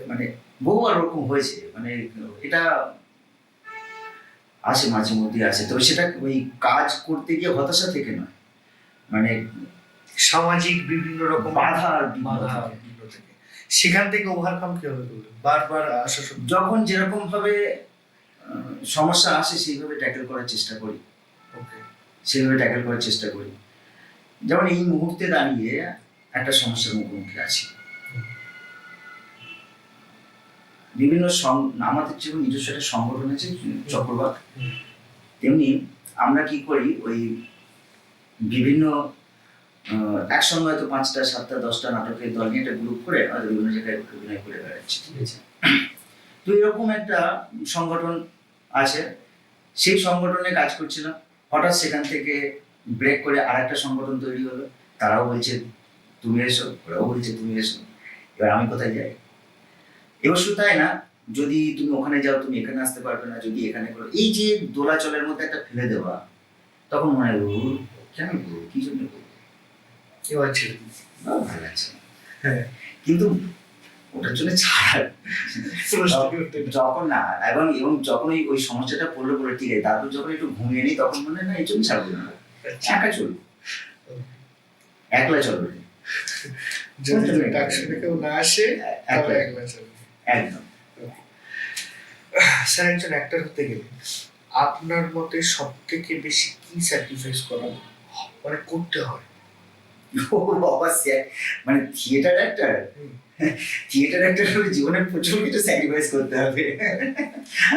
মানে বহু আর ওরকম হয়েছে, মানে এটা আসে মাঝে মধ্যে আসে, তবে সেটা ওই কাজ করতে গিয়ে হতাশা থেকে নয়, মানে সামাজিক বিভিন্ন রকম বাধা থেকে, সেখান থেকে ওভারকাম কিভাবে করবেন? বারবার আসা যখন যেরকম ভাবে সমস্যা আসে সেইভাবে ট্যাকেল করার চেষ্টা করি, সেইভাবে ট্যাকেল করার চেষ্টা করি। যেমন এই মুহূর্তে দাঁড়িয়ে একটা সমস্যার মুখোমুখি আছি, বিভিন্ন আমাদের যেমন নিজস্ব একটা সংগঠন আছে চক্রবাক, তেমনি আমরা কি করি, ওই বিভিন্ন একসঙ্গে হয়তো 5টা 7টা 10টা নাটকের দল নিয়ে একটা গ্রুপ করে হয়তো বিভিন্ন জায়গায় অভিনয় করে বেড়াচ্ছি, ঠিক আছে। তো এরকম একটা সংগঠন আছে, সেই সংগঠনে কাজ করছিলাম, হঠাৎ সেখান থেকে ব্রেক করে আর একটা সংগঠন তৈরি হলো, তারাও বলছে তুমি এসো, ওরাও বলছে তুমি এসো, এবার আমি কোথায় যাই? এবার শুধু তাই না, যদি তুমি ওখানে যাও তুমি এখানে আসতে পারবে না, যদি এখানে করো, এই যে দোলাচলের মধ্যে একটা ফেলে দেওয়া, তখন মনে হয় কেন করবো, কি জন্য করবো, এবার ছেড়ে দিচ্ছি, ভালো লাগছে না। হ্যাঁ, কিন্তু ওটার জন্য ছাড় যখন না, এবং যখন ওই সমস্যাটা পড়লো ঠিক আছে, তারপর যখন একটু ঘুমিয়ে নিই তখন মনে হয় না, এই জন্য ছাড়বো না, একা চলবো, একলা চলবে, যদি ডাকশনে কেউ না আসে একলা চলবে, একদম। স্যার, একজন অ্যাক্টর হতে গেলে আপনার মতে সব থেকে বেশি কি স্যাক্রিফাইস করা মানে করতে হয়? ও বাবা, মানে থিয়েটার অ্যাক্টর, থিয়েটার অ্যাক্টর জীবনে প্রচুর কিছু স্যাক্রিফাইস করতে হবে।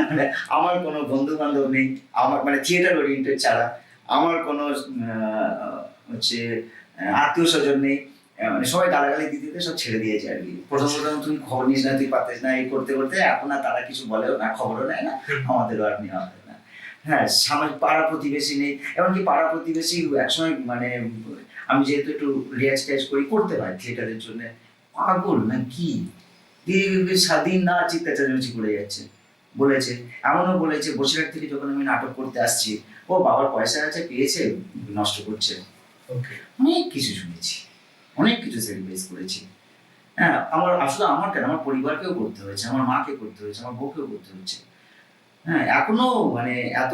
মানে আমার কোনো বন্ধু বান্ধব নেই, আমার মানে থিয়েটার ওরিয়েন্টেড ছাড়া আমার কোনো হচ্ছে আত্মীয় স্বজন নেই। মানে সবাই গালাগালি দিতে দিতে সব ছেড়ে দিয়েছে আর কি। প্রথম প্রথম তুমি খবর নিস না, তুই পাতিস না, এই করতে করতে এখন আর তারা কিছু বলেও না, খবরও নেয় না, আমাদেরও আর নেওয়া হয় না। হ্যাঁ, সামাজিক পাড়া প্রতিবেশী নেই, এমনকি পাড়া প্রতিবেশী একসময় মানে আমি যেহেতু একটু রিয়াজ টিয়াজ করি, করতে পারি থিয়েটারের জন্য, পাগল না কি স্বাধীন না চিৎকার চেঁচামেচি করে যাচ্ছে। বলেছে, এমনও বলেছে বসিরহাট থেকে যখন আমি নাটক করতে আসছি, ও বাবার পয়সা আছে পেয়েছে নষ্ট করছে। অনেক কিছু শুনেছি, অনেক কিছু স্যাক্রিফাইস করেছি। হ্যাঁ, আমার আসলে আমার কেন, আমার পরিবারকেও করতে হয়েছে, আমার মাকে করতে হয়েছে, আমার বউকেও করতে হয়েছে। হ্যাঁ, এখনো মানে এত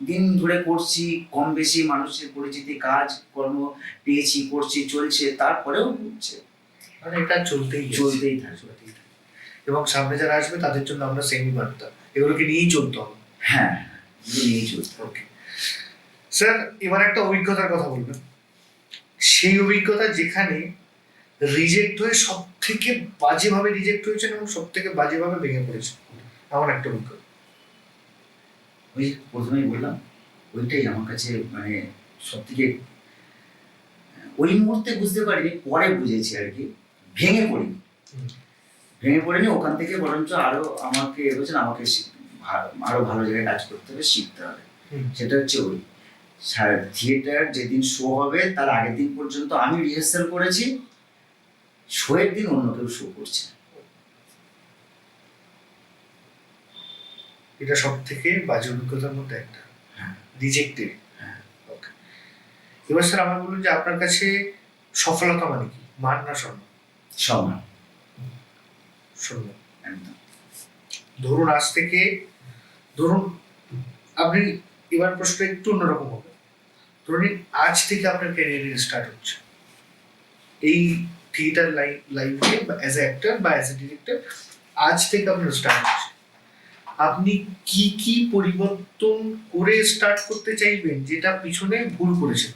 দিন ধরে করছি, কম বেশি মানুষের পরিচিতি, কাজ কর্ম পেয়েছি, করছি, চলছে, তারপরেও হচ্ছে, মানে এটা চলতেই থাকবে। এবং সামনে যারা আসবে তাদের জন্য আমরা সেমি বার্তা, এগুলোকে নিয়েই চলতে হবে। হ্যাঁ, নিয়েই চলতে হবে। ওকে স্যার, এবার একটা অভিজ্ঞতার কথা বলবেন, সেই অভিজ্ঞতা যেখানে রিজেক্ট হয়ে সব থেকে বাজেভাবে রিজেক্ট হয়েছেন এবং সব থেকে বাজেভাবে ভেঙে পড়েছে, এমন একটা অভিজ্ঞতা। ওই প্রথমেই বললাম, ওইটাই আমার কাছে মানে সব থেকে, ওই মুহূর্তে বুঝতে পারিনি, পরে বুঝেছি আর কি। ভেঙে পড়িনি, ওখান থেকে বরঞ্চ আরো আমাকে বলছেন আমাকে আরো ভালো জায়গায় কাজ করতে হবে, শিখতে হবে। সেটা হচ্ছে ওই থিয়েটার যেদিন শো হবে তার আগের দিন পর্যন্ত আমি রিহার্সাল করেছি, শোয়ের দিন অন্য কেউ শো করছে। এটা সব থেকে বাজে অভিজ্ঞতার মধ্যে একটা, রিজেক্টেড। ওকে, এবার স্যার আমার বলুন যে আপনার কাছে সফলতা মানে কি, মান না সম্মান? সম্মান। একদম। ধরুন আজ থেকে, ধরুন আপনি, এবার প্রশ্ন একটু অন্যরকম হবে, ধরুন আজ থেকে আপনার ক্যারিয়ার স্টার্ট হচ্ছে এই থিয়েটার লাইফে, বা অ্যাজ এ অ্যাক্টর বা অ্যাজ এ ডিরেক্টর, আজ থেকে আপনার স্টার্ট হচ্ছে, আপনি কি কি পরিবর্তন করে স্টার্ট করতে চাইবেন যেটা পিছনে ভুল করেছেন?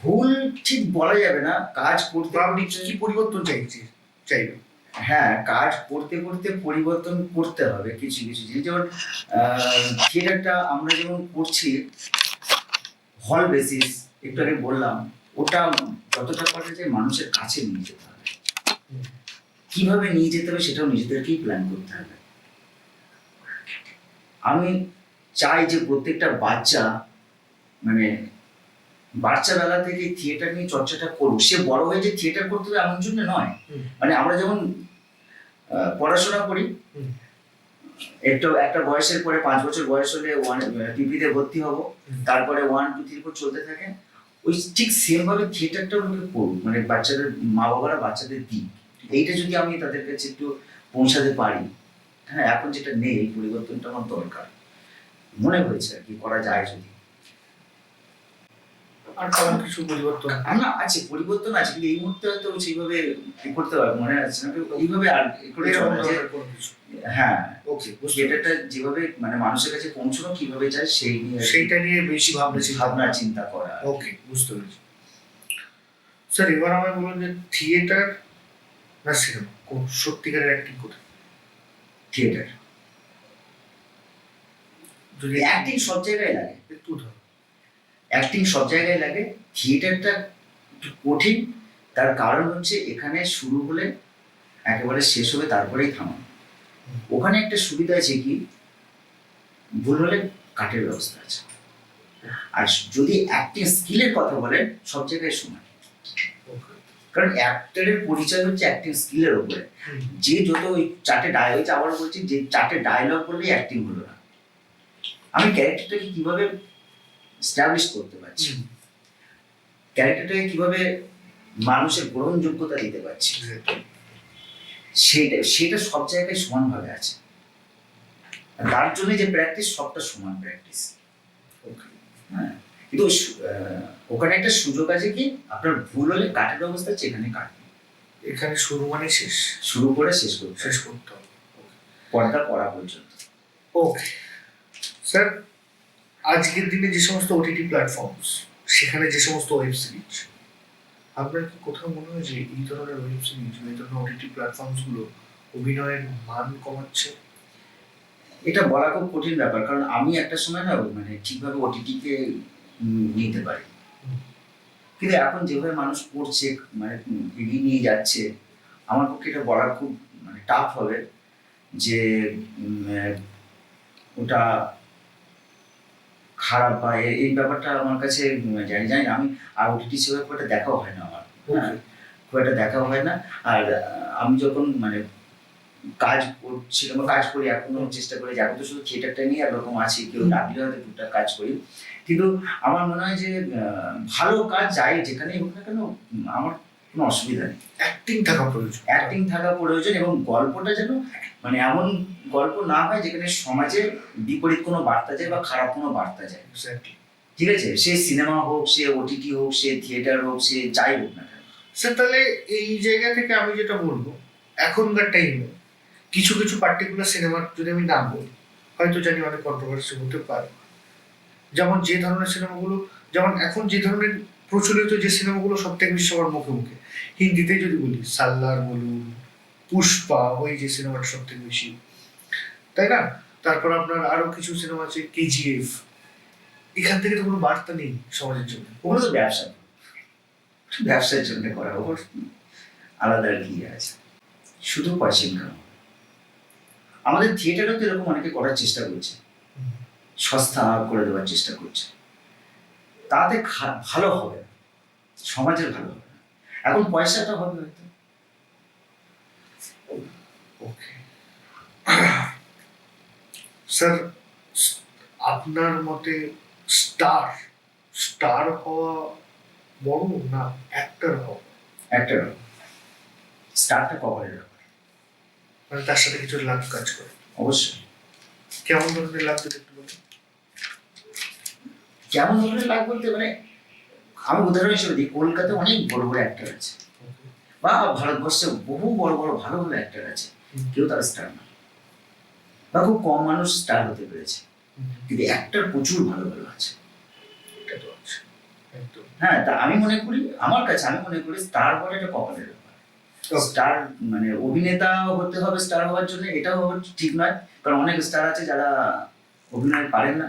ভুল ঠিক বলা যাবে না, কাজ করতে আপনি কি পরিবর্তন চাইবেন? হ্যাঁ, কাজ করতে করতে পরিবর্তন করতে হবে কিছু কিছু জিনিস। যেমন থিয়েটারটা আমরা যেমন করছি হল বেসিস, একটু আগে বললাম, ওটা যতটা পারে যে মানুষের কাছে নিয়ে যেতে হবে। কিভাবে নিয়ে যেতে হবে সেটাও নিজেদেরকেই প্ল্যান করতে হবে। আমি চাই যে প্রত্যেকটা বাচ্চা মানে বাচ্চা বেলা থেকে থিয়েটার নিয়ে চর্চাটা করুক। সে বড় হয়ে যে থিয়েটার করতে হবে এমন জন্য নয়। মানে আমরা যেমন পড়াশোনা করি, একটা বয়সের পরে 5 বছর বয়স হলে পিপিতে ভর্তি হব, তারপরে 1, 2, 3, 4 চলতে থাকে। ওই ঠিক সেম ভাবে থিয়েটারটাও লোকে করুক, মানে বাচ্চাদের মা বাবারা বাচ্চাদের দিক, এইটা যদি আমি তাদের কাছে একটু পৌঁছাতে পারি। হ্যাঁ, এখন যেটা নেই, এই পরিবর্তনটা আমার দরকার মনে হয়েছে আর কি, করা যায় যদি। আর তেমন কিছু পরিবর্তন না আছে, পরিবর্তন আছে, কিন্তু এই মুহূর্তে হয়তো সেইভাবে করতে পারবো, মনে আছে না এইভাবে আর করে চলে যে। হ্যাঁ, ওকে, থিয়েটারটা যেভাবে মানে মানুষের কাছে পৌঁছানো কিভাবে চায় সেইটা নিয়ে বেশি ভাবনা চিন্তা করা। ওকে, বুঝতে পেরেছি। স্যার, এবার আমায় বলুন যে থিয়েটার না সিনেমা, কোন সত্যিকারের অ্যাক্টিং কোথায়? থিয়েটার। যদি অ্যাক্টিং সব জায়গায় লাগে, একটু ধরো, অ্যাক্টিং সব জায়গায় লাগে, থিয়েটারটা একটু কঠিন। তার কারণ হচ্ছে এখানে শুরু হলে একেবারে শেষ হবে, তারপরেই থামানো। ওখানে একটা সুবিধা আছে কি, ভুল হলে কাটের ব্যবস্থা আছে। আর যদি অ্যাক্টিং স্কিলের কথা বলেন, সব জায়গায় সমান। কারণ অ্যাক্টরের পরিচয় হচ্ছে অ্যাক্টিং স্কিলের উপরে। যে যত ওই 4টে ডায়লগ, আবার বলছি, যে 4টে ডায়লগ বললেই অ্যাক্টিং হলো না। আমি ক্যারেক্টারটাকে কিভাবে এস্টাবলিশ করতে পারছি, ক্যারেক্টারটাকে কিভাবে মানুষের গ্রহণযোগ্যতা দিতে পারছি, সেটা সব জায়গায় সমানভাবে আছে। তার জন্য যে প্র্যাকটিস, সবটা সমান প্র্যাকটিস। হ্যাঁ, কিন্তু ওখানে একটা সুযোগ আছে কি, আপনার ভুল হলে কাটের অবস্থা আছে, এখানে কাটবে। এখানে শুরু মানে শেষ, শুরু করে শেষ করতে হবে, পর্দা পড়া পর্যন্ত। ওকে স্যার, আজকের দিনে যে সমস্ত ওটিটি প্ল্যাটফর্মস, সেখানে যে সমস্ত ওয়েব সিরিজ, আপনার কি কোথাও মনে হয় যে এই ধরনের ওয়েব সিরিজ বা এই ধরনের ওটিটি প্ল্যাটফর্মস গুলো অভিনয়ের মান কমাচ্ছে? এটা বলা খুব কঠিন ব্যাপার, কারণ আমি একটা সময় না মানে ঠিকভাবে ওটিটিকে নিতে পারি, হুম। কিন্তু এখন যেভাবে মানুষ করছে, মানে এগিয়ে নিয়ে যাচ্ছে, আমার পক্ষে এটা বলা খুব মানে টাফ হবে যে ওটা খারাপ বা এই ব্যাপারটা আমার কাছে জানি জানি না। আমি আর ওটিটি সেভাবে খুব একটা দেখাও হয় না আমার, হ্যাঁ, খুব একটা দেখাও হয় না। আর আমি যখন মানে কাজ করছিলাম বা কাজ করি, এখনো চেষ্টা করি যে এখন তো শুধু থিয়েটারটা নিয়ে একরকম আছি, কেউ ডাকলে হয়তো টুকটাক কাজ করি, কিন্তু আমার মনে হয় যে ভালো কাজ যাই যেখানেই হোক না কেন, আমার কোনো অসুবিধা নেই। অ্যাক্টিং থাকা প্রয়োজন। অ্যাক্টিং থাকা প্রয়োজন, এবং গল্পটা যেন মানে এমন গল্প না হয় যেখানে সমাজের বিপরীত কোনো বার্তা যায় বা খারাপ কোনো বার্তা যায়। এক্স্যাক্টলি। ঠিক আছে, সে সিনেমা হোক, সে ওটিটি হোক, সে থিয়েটার হোক, সে যাই হোক না কেন। স্যার, তাহলে এই জায়গা থেকে আমি যেটা বলবো, এখনকার টাইমে কিছু কিছু পার্টিকুলার সিনেমার যদি আমি নাম বলি, হয়তো জানি অনেক কন্ট্রোভার্সি হতে পারে। যেমন যে ধরনের সিনেমাগুলো, যেমন এখন যে ধরনের প্রচলিত যে সিনেমাগুলো সব থেকে বেশি সবার মুখে মুখে, হিন্দিতে যদি বলি সাল্লার বলুন, পুষ্পা, ওই যে সিনেমাটা সব থেকে বেশি, তাই না? তারপর আপনার আরো কিছু সিনেমা আছে, কেজিএফ। এখান থেকে তো কোনো বার্তা নেই সমাজের জন্য। ওগুলো তো ব্যবসা, ব্যবসার জন্য করা, ওর আলাদা আর কি আছে, শুধু পয়সা ইনকাম। আমাদের থিয়েটারও তো এরকম অনেকে করার চেষ্টা করছে, সস্তা করে দেওয়ার চেষ্টা করছে, তাতে ভালো হবে না, সমাজের ভালো হবে না। এখন পয়সাটা হবে হয়তো। ওকে স্যার, আপনার মতে স্টার স্টার হওয়া বড় না অ্যাক্টর হওয়া? একটা স্টারটা কভারের ব্যাপার, মানে তার সাথে কিছু লাভ কাজ করে? অবশ্যই। কেমন ধরনের লাভ যদি একটু বলেন? কেমন ধরনের লাভ বলতে মানে আমি উদাহরণ হিসেবে দিই, কলকাতায় অনেক বড় বড় অ্যাক্টর আছে, বা ভারতবর্ষে বহু বড় বড় ভালো ভালো অ্যাক্টর আছে, কেউ তারা স্টার না, বা খুব কম মানুষ স্টার হতে পেরেছে, কিন্তু অ্যাক্টর প্রচুর ভালো ভালো আছে। এটা তো আছে একদম। হ্যাঁ, তা আমি মনে করি, আমার কাছে আমি মনে করি স্টার হওয়াটা একটা কপালের ব্যাপার। স্টার মানে অভিনেতা হতে হবে স্টার হওয়ার জন্য, এটাও ঠিক নয়, কারণ অনেক স্টার আছে যারা অভিনয় পারেন না,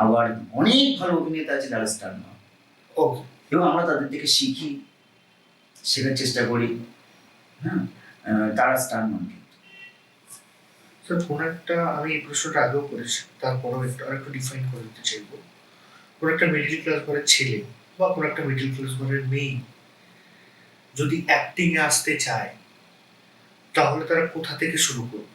আবার অনেক ভালো অভিনেতা আছে যারা স্টার নয়, ওকে। এবং আমরা তাদের থেকে শিখি, শেখার চেষ্টা করি, হ্যাঁ, তারা স্টার নন। স্যার, কোন একটা, আমি এই প্রশ্নটা আগেও করেছি, তারপরেও একটু আরেকটু ডিফাইন করে দিতে চাইবো। কোন একটা মিডল ক্লাস ঘরের ছেলে বা কোন একটা মিডল ক্লাস ঘরের মেয়ে যদি অ্যাক্টিং এ আসতে চায়, তাহলে তারা কোথা থেকে শুরু করবে?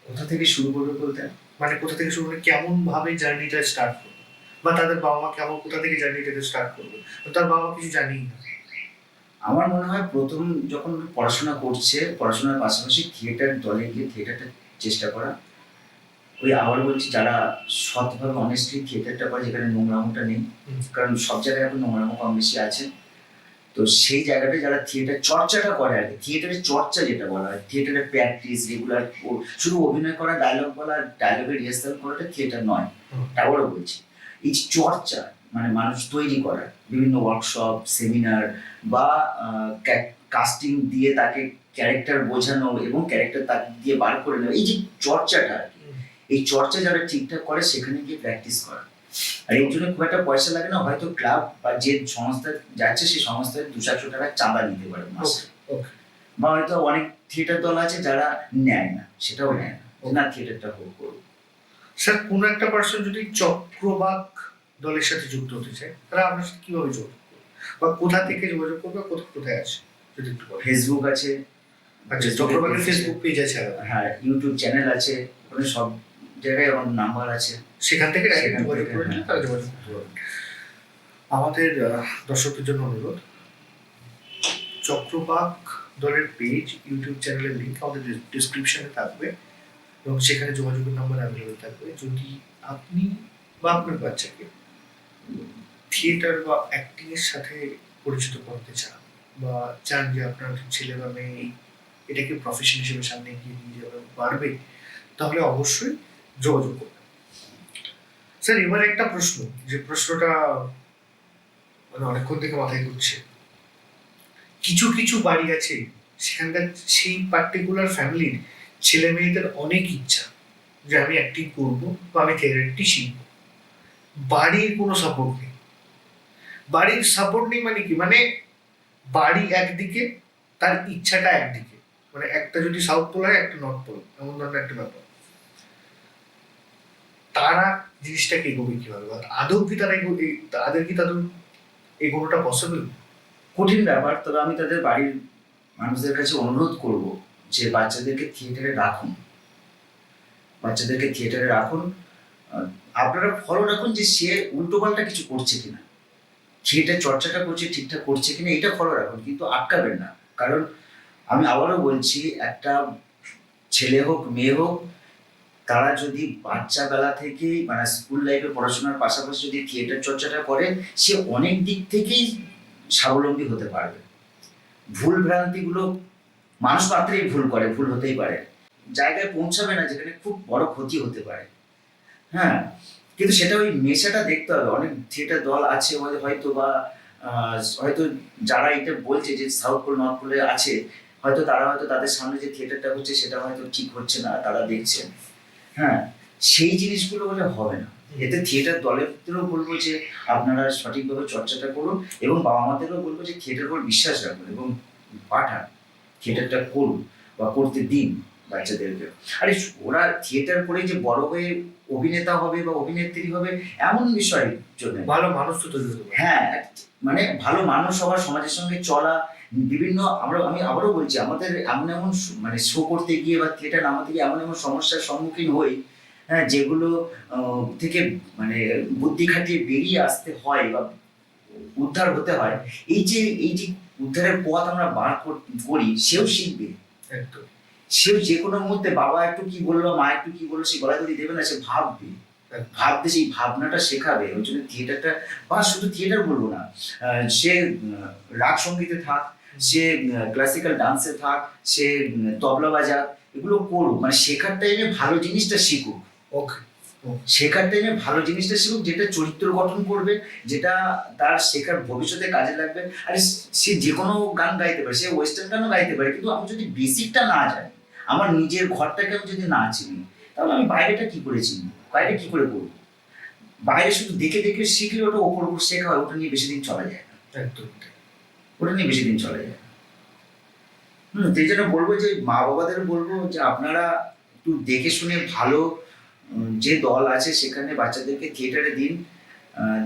কোথা থেকে শুরু করবে বলতে মানে কোথা থেকে শুরু করে কেমন ভাবে জার্নিটা স্টার্ট করবে, বা তাদের বাবা মা কেমন কোথা থেকে জার্নিটাকে স্টার্ট করবে? তার বাবা মা কিছু জানেই না। আমার মনে হয় প্রথম যখন পড়াশোনা করছে, পড়াশোনার পাশাপাশি থিয়েটার দলে গিয়ে থিয়েটারটা চেষ্টা করা। ওই আবার বলছি, যারা সৎভাবে অনেস্টলি থিয়েটারটা করে, যেখানে নোংরামোটা নেই, কারণ সব জায়গায় এখন নোংরামো কম বেশি আছে, তো সেই জায়গাটায় যারা থিয়েটার চর্চাটা করে আর কি, থিয়েটারের চর্চা যেটা বলা হয়, থিয়েটারের প্র্যাকটিস রেগুলার, শুধু অভিনয় করা, ডায়লগ বলা, ডায়লগের রিহার্সাল করাটা থিয়েটার নয়, আবারও বলছি, এই যে চর্চা মানে মানুষ তৈরি করা, বিভিন্ন ওয়ার্কশপ, সেমিনার, বা কাস্টিং দিয়ে তাকে ক্যারেক্টার বোঝানো এবং ক্যারেক্টার তাকে দিয়ে বার করে নেওয়া, এই যে চর্চাটা আর কি, এই চর্চা যারা ঠিকঠাক করে সেখানে গিয়ে প্র্যাকটিস করা। আর এর জন্য খুব একটা পয়সা লাগে না, হয়তো ক্লাব বা যে সংস্থা যাচ্ছে সেই সংস্থায় 200-400 টাকা চাঁদা নিতে পারে মাসে, বা হয়তো অনেক থিয়েটার দল আছে যারা নেয় না, সেটাও নেয় না, না থিয়েটারটা হোক করুক। স্যার, কোন একটা পার্সন যদি চক্রবাক দলের সাথে যুক্ত হতে চায়, তারা আপনার সাথে কিভাবে যোগাযোগ করবে, বা কোথা থেকে যোগাযোগ করবে, কোথায় আছে যদি একটু বলেন? ফেসবুক আছে। আচ্ছা, চক্রবাকের ফেসবুক পেজ আছে? হ্যাঁ, ইউটিউব চ্যানেল আছে, ওখানে সব জায়গায় আমার নাম্বার আছে, সেখান থেকে সেখান যোগাযোগ থেকে, করে নিলে তারা যোগাযোগ করতে পারবে। আমাদের দর্শকদের জন্য অনুরোধ, চক্রবাক দলের পেজ, ইউটিউব চ্যানেলের লিঙ্ক আমাদের ডিসক্রিপশনে থাকবে, এবং সেখানে যোগাযোগের নাম্বার অ্যাভেলেবল থাকবে। যদি আপনি বা আপনার বাচ্চাকে থিয়েটার বা অ্যাক্টিং এর সাথে পরিচিত করতে চান, বা চান যে আপনার ছেলে বা মেয়ে এটাকে প্রফেশন হিসেবে সামনে এগিয়ে নিয়ে যাবে পারবে, তাহলে অবশ্যই যোগাযোগ করবেন। স্যার এবার একটা প্রশ্ন, যে প্রশ্নটা মানে অনেকক্ষণ থেকে মাথায় ঘুরছে। কিছু কিছু বাড়ি আছে সেখানকার সেই পার্টিকুলার ফ্যামিলির ছেলে মেয়েদের অনেক ইচ্ছা যে আমি অ্যাক্টিং করবো বা আমি থিয়েটারটি শিখবো, বাড়ির কোনো সাপোর্ট নেই। বাড়ির সাপোর্ট নেই মানে কি, মানে বাড়ি একদিকে, তার ইচ্ছাটা একদিকে, মানে একটা যদি সাউথ পোল হয় একটা নর্থ পোল, এমন ধরনের একটা ব্যাপার। তারা জিনিসটাকে এগোবে কিভাবে, বা আদৌ কি তারা তাদের কি তাদের এগোনোটা পসিবল? কঠিন ব্যাপার, তবে আমি তাদের বাড়ির মানুষদের কাছে অনুরোধ করব যে বাচ্চাদেরকে থিয়েটারে রাখুন, বাচ্চাদেরকে থিয়েটারে রাখুন। আপনারা ফলো রাখুন যে সে উল্টোপাল্টা কিছু করছে কিনা, থিয়েটার চর্চাটা করছে ঠিকঠাক করছে কিনা, এটা ফলো রাখুন, কিন্তু আটকাবেন না। কারণ আমি আবারও বলছি, একটা ছেলে হোক মেয়ে হোক, তারা যদি বাচ্চা বেলা থেকেই মানে স্কুল লাইফে পড়াশোনার পাশাপাশি যদি থিয়েটার চর্চাটা করে, সে অনেক দিক থেকেই স্বাবলম্বী হতে পারবে। ভুল ভ্রান্তিগুলো মানুষ মাত্রই ভুল করে, ভুল হতেই পারে, জায়গায় পৌঁছাবে না যেখানে খুব বড় ক্ষতি হতে পারে। হ্যাঁ, কিন্তু সেটা ওই নেশাটা দেখতে হবে। অনেক থিয়েটার দল আছে হয়তো বা হয়তো যারা এটা বলছে যে সাউথ পোল নর্থ পোলে আছে, হয়তো তারা হয়তো তাদের সামনে যে থিয়েটারটা হচ্ছে সেটা হয়তো ঠিক হচ্ছে না, তারা দেখছেন। হ্যাঁ, সেই জিনিসগুলো হলে হবে না। এতে থিয়েটার দলেরও বলবো যে আপনারা সঠিকভাবে চর্চাটা করুন, এবং বাবা মাদেরও বলবো যে থিয়েটার উপর বিশ্বাস রাখুন এবং পাঠান, থিয়েটারটা করুন বা করতে দিন বাচ্চাদেরকে। আরে ওরা থিয়েটার করে যে বড় হয়ে অভিনেতা হবে বা অভিনেত্রী হবে এমন বিষয় জন্য ভালো মানুষ তো তৈরি হতে পারে। হ্যাঁ, মানে ভালো মানুষ হওয়া, সমাজের সঙ্গে চলা, বিভিন্ন আমি আবারও বলছি, আমাদের এমন এমন মানে শো করতে গিয়ে বা থিয়েটার নামাতে গিয়ে এমন এমন সমস্যার সম্মুখীন হই, হ্যাঁ, যেগুলো থেকে মানে বুদ্ধি খাটিয়ে বেরিয়ে আসতে হয় বা উদ্ধার হতে হয়। এই যে উদ্ধারের পথ আমরা বার করি, সেও শিখবে। একদম। সেও যে কোনো মুহূর্তে বাবা একটু কি বললো, মা একটু কি বললো, সে গলা যদি দেবে না, সে ভাববে, ভাবতে সেই ভাবনাটা শেখাবে। ওই জন্য থিয়েটারটা, বা শুধু থিয়েটার বলবো না, সে রাগ সঙ্গীতে থাক, সে ক্লাসিক্যাল ডান্সে থাক, সে তবলা বাজাক, এগুলো করুক, মানে শেখার টাইমে ভালো জিনিসটা শিখুক। ওকে। শেখার টাইমে ভালো জিনিসটা শিখুক, যেটা চরিত্র গঠন করবে, যেটা তার শেখার ভবিষ্যতে কাজে লাগবে। আর সে যে কোনো গান গাইতে পারে, সে ওয়েস্টার্ন গানও গাইতে পারে, কিন্তু আমি যদি বেসিকটা না জানি, আমার নিজের ঘরটাকে আমি যদি না চিনি, তাহলে আমি বাইরেটা কি করে চিনি, বাইরে কি করে করবো? বাইরে শুধু দেখে দেখে শিখলে ওটা ওপর উপর শেখা হয়, ওটা নিয়ে বেশি দিন চলা যায় না। একদম। ওটা নিয়ে বেশি দিন চলা যায় না। সেই জন্য বলবো যে মা বাবাদের বলবো যে আপনারা একটু দেখে শুনে ভালো যে দল আছে সেখানে বাচ্চাদেরকে থিয়েটারে দিন,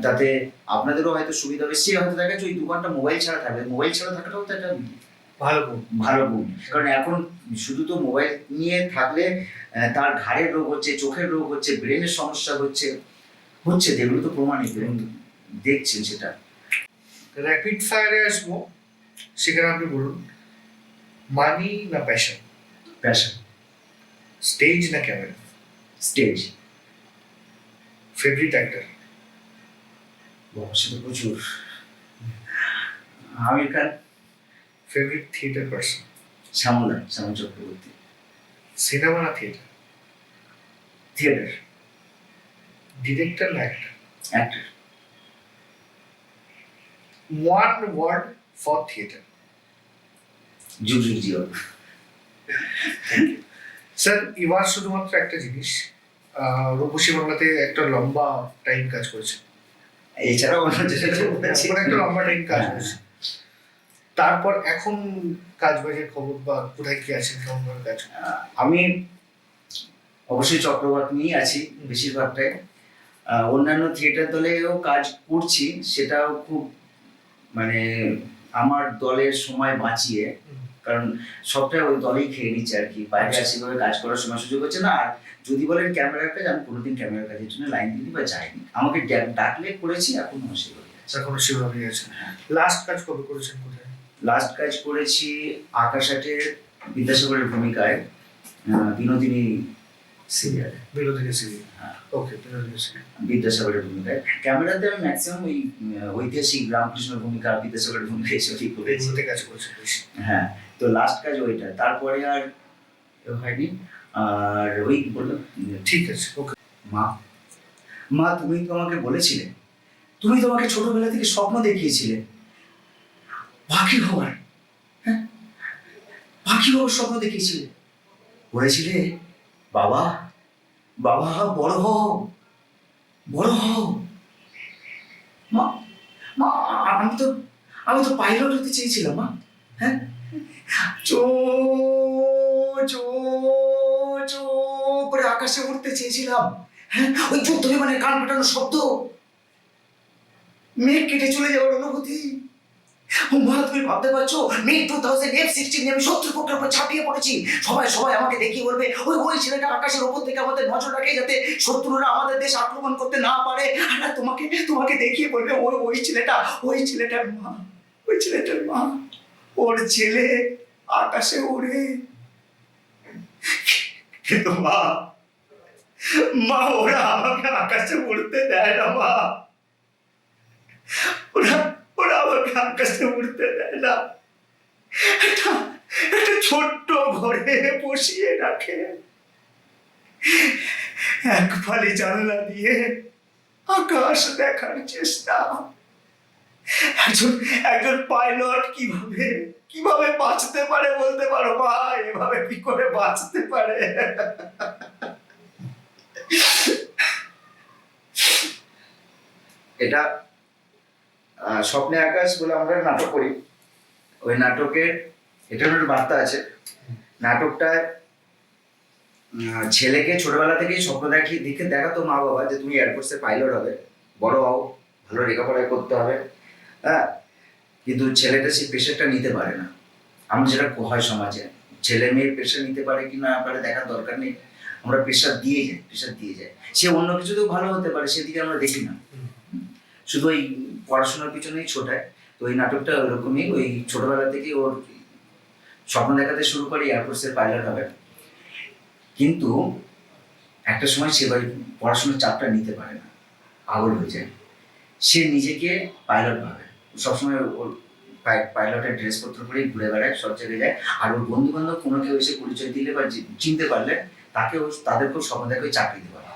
তাতে আপনাদেরও হয়তো সুবিধা হবে। সে হয়তো দেখা যাচ্ছে ওই 2 ঘন্টা মোবাইল ছাড়া থাকবে, মোবাইল ছাড়া থাকাটাও তো একটা ভালো গুণ। কারণ এখন শুধু তো মোবাইল নিয়ে থাকলে তার ঘাড়ের রোগ হচ্ছে, চোখের রোগ হচ্ছে, ব্রেনের সমস্যা হচ্ছে, এগুলো তো প্রমাণিত, দেখছেন সেটা। র্যাপিড ফায়ারে আসবো, সেখানে আপনি বলুন, মানি না প্যাশন? প্যাশন। স্টেজ না ক্যামেরা? স্টেজ। Favourite actor? সেটা প্রচুর। Aamir Khan. Favourite theatre person? Shyamal Chakraborty. Cinema না থিয়েটার? থিয়েটার। ডিরেক্টর না actor? Actor. One word for theatre? যুগ যুগ জিও। স্যার এবার শুধুমাত্র একটা জিনিস, রূপসী বাংলাতে একটা লম্বা টাইম কাজ করেছে, এছাড়াও একটা লম্বা টাইম কাজ করেছে, তারপর এখন কাজ বাজের খবর বা কোথায় কি আছেন, কেমন ভাবে কাজ? আমি অবশ্যই চক্রবাক নিয়ে আছি বেশিরভাগটাই। অন্যান্য থিয়েটার দলেও কাজ করছি, সেটাও খুব মানে আমার দলের সময় বাঁচিয়ে, কারণ সবটাই ওই দলেই খেয়ে নিচ্ছে আর কি, বাইরে আর সেভাবে কাজ করার সময় সুযোগ হচ্ছে না। আর যদি বলেন ক্যামেরার কাজ, আমি কোনোদিন ক্যামেরার কাজের জন্য লাইন দিতে বা যাইনি, আমাকে ডাকলে করেছি, এখনো সেভাবে আছে। এখনো সেভাবেই আছে। লাস্ট কাজ কবে করেছেন, কোথায়? লাস্ট কাজ করেছি আকাশ আটের বিদ্যাসাগরের ভূমিকায়, বিনোদিনী সিরিয়ালে। বিনোদিনী সিরিয়াল। ওকে, বিনোদিনী সিরিয়াল, বিদ্যাসাগরের ভূমিকায়। ক্যামেরাতে আমি ম্যাক্সিমাম ওই ঐতিহাসিক রামকৃষ্ণের ভূমিকা, বিদ্যাসাগরের ভূমিকা এসবই করেছি। কাজ করেছেন বেশি। হ্যাঁ, তো লাস্ট কাজ ওইটা, তারপরে আর হয়নি। আর ওই বললাম, ঠিক আছে, ওকে। মা মা তুমি তো আমাকে বলেছিলে, তুমি তো আমাকে ছোটবেলা থেকে স্বপ্ন দেখিয়েছিলে পাখি হওয়ার। হ্যাঁ, পাখি হওয়ার স্বপ্ন দেখিয়েছিলে, বলেছিলে বাবা বাবা বড় হও, বড় হও। মা মা আমি তো পাইলট হতে চেয়েছিলাম মা। হ্যাঁ, চো চো চো করে আকাশে উঠতে চেয়েছিলাম। হ্যাঁ, ওই যুদ্ধ বিমানের কান ফাটানো শব্দ, মেঘ কেটে চলে যাওয়ার অনুভূতি। ও মা, তুমি ভাবতে পারছো মিগ 2000 F-16 নিয়ে আমি শত্রু পক্ষের উপর ঝাঁপিয়ে পড়েছি। সবাই সবাই আমাকে দেখিয়ে বলবে ওই ওই ছেলেটা আকাশের ওপর থেকে আমাদের নজর রাখে যাতে শত্রুরা আমাদের দেশ আক্রমণ করতে না পারে। আর তোমাকে তোমাকে দেখিয়ে বলবে ওই ওই ছেলেটার মা, ওই ছেলেটার মা, ওর ছেলে আকাশে ওড়ে। কিন্তু মা, মা ওরা আমাকে আকাশে উড়তে দেয় না মা। ওরা ওরা আমাকে আকাশে উড়তে দেয় না। একটা একটা ছোট্ট ঘরে বসিয়ে রাখে, এক ফালি জানলা দিয়ে আকাশ দেখার চেষ্টা। একজন একজন পাইলট কিভাবে কিভাবে বাঁচতে পারে বলতে পারো মা? এভাবে কি করে বাঁচতে পারে? এটা স্বপ্নে আকাশ বলে আমরা নাটক করি। ওই নাটকের এটার একটা বার্তা আছে। নাটকটায় ছেলেকে ছোটবেলা থেকেই স্বপ্ন দেখে দেখাতো মা বাবা যে তুমি এয়ারফোর্সে পাইলট হবে, বড় হও, ভালো লেখাপড়া করতে হবে। হ্যাঁ, কিন্তু ছেলেটা সেই প্রেশারটা নিতে পারে না। আমরা যেটা হয় সমাজে, ছেলে মেয়ে প্রেশার নিতে পারে কি না পারে দেখার দরকার নেই, আমরা প্রেশার দিয়ে যাই। সে অন্য কিছুতেও ভালো হতে পারে, সেদিকে আমরা দেখি না, শুধু ওই পড়াশোনার পিছনেই ছোটায়। তো ওই নাটকটা ওইরকমই, ওই ছোটবেলা থেকে ওর স্বপ্ন দেখাতে শুরু করে এয়ারফোর্সের পাইলট হবে। কিন্তু একটা সময় সে পড়াশোনার চাপটা নিতে পারে না, পাগল হয়ে যায়। সে নিজেকে পাইলট ভাবে, সবসময় ওর পাইলটের ড্রেসপত্র পরেই ঘুরে বেড়ায়, সব জায়গায় যায়। আর ওর বন্ধু বান্ধব কোনো কেউ এসে পরিচয় দিলে বা চিনতে পারলে তাদেরকেও স্বপ্ন দেখে ওই চাকরি দিতে পারে।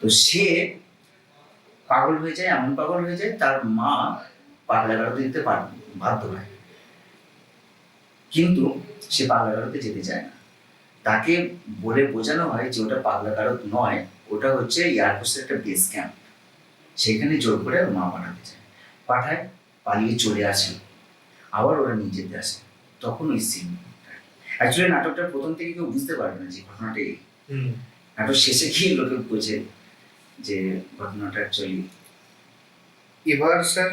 তো সে পাগল হয়ে যায়, এমন পাগল হয়ে যায় তার মা পাগলাগারোতে দিতে বাধ্য হয়। কিন্তু সে পাগলাগারোতে যেতে চায় না। তাকে বলে বোঝানো হয় যে ওটা পাগলাগারদ নয়, ওটা হচ্ছে এয়ারফোর্সের একটা বেস ক্যাম্প। সেখানে জোর করে মা পাঠাতে চায়, পাঠায়, পালিয়ে চলে আসে, আবার ওরা নিয়ে যেতে আসে। তখন ওই সিন, অ্যাকচুয়ালি নাটকটা প্রথম থেকে কেউ বুঝতে পারবে না যে ঘটনাটা এই। নাটক শেষে গিয়ে লোকে বোঝে যে ঘটনাটা অ্যাকচুয়ালি। এবার স্যার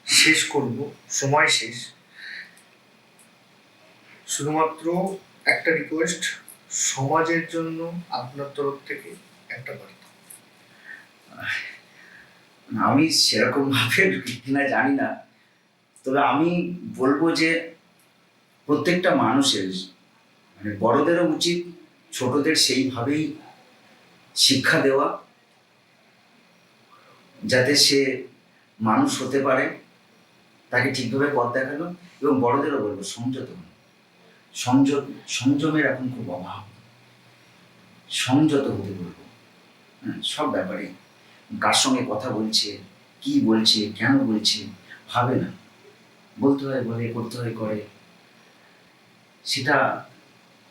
শেষ করব, সময় শেষ। শুধুমাত্র একটা রিকোয়েস্ট, সমাজের জন্য আপনার তরফ থেকে একটা বার্তা। আমি সেরকম ভাবে কিনা জানি না, তবে আমি বলবো যে প্রত্যেকটা মানুষের, মানে বড়দেরও উচিত ছোটদের সেইভাবেই শিক্ষা দেওয়া যাতে সে মানুষ হতে পারে, তাকে ঠিকভাবে পথ দেখানো। এবং বড়দেরও বলবো সংযত হন, সংযমের এখন খুব অভাব, সংযত হতে বলবো। সব ব্যাপারে কার সঙ্গে কথা বলছে, কি বলছে, কেন বলছে ভাবে না, বলতে হয় বলে, করতে হয় করে, সেটা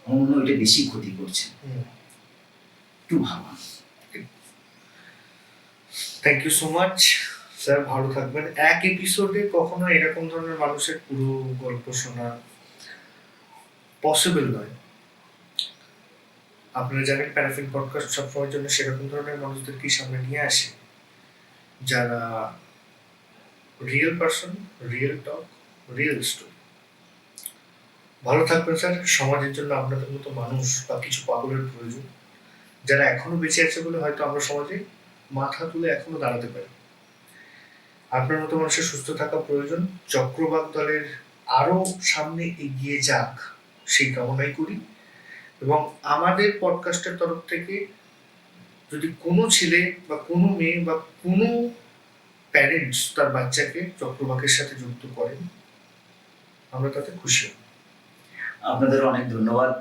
অন্য এটা বেশি ক্ষতি করছে। একটু ভাবা। Thank you so much sir, ভালো থাকবেন। এক এপিসোডে কখনো এরকম ধরনের মানুষের পুরো গল্প শোনা পসিবল নয়। আপনারা জানেন প্যারাফিন পডকাস্ট সবসময়ের জন্য সেরকম ধরনের মানুষদেরকে সামনে নিয়ে আসে যারা রিয়েল পার্সন, রিয়েল টক, রিয়েল স্টোরি। ভালো থাকবেন স্যার। সমাজের জন্য আপনাদের মতো মানুষ বা কিছু পাগলের প্রয়োজন, যারা এখনো বেঁচে আছে বলে হয়তো আমরা সমাজে মাথা তুলে এখনো দাঁড়াতে পারি। আপনার মতো মানুষের সুস্থ থাকা প্রয়োজন। চক্রবাক দলের আরো সামনে এগিয়ে যাক সেই কামনাই করি। এবং আমাদের পডকাস্টের তরফ থেকে যদি কোনো ছেলে বা কোনো মেয়ে বা কোনো প্যারেন্টস তার বাচ্চাকে চক্রবাকের সাথে যুক্ত করেন, আমরা তাতে খুশি হব। আপনাদের অনেক ধন্যবাদ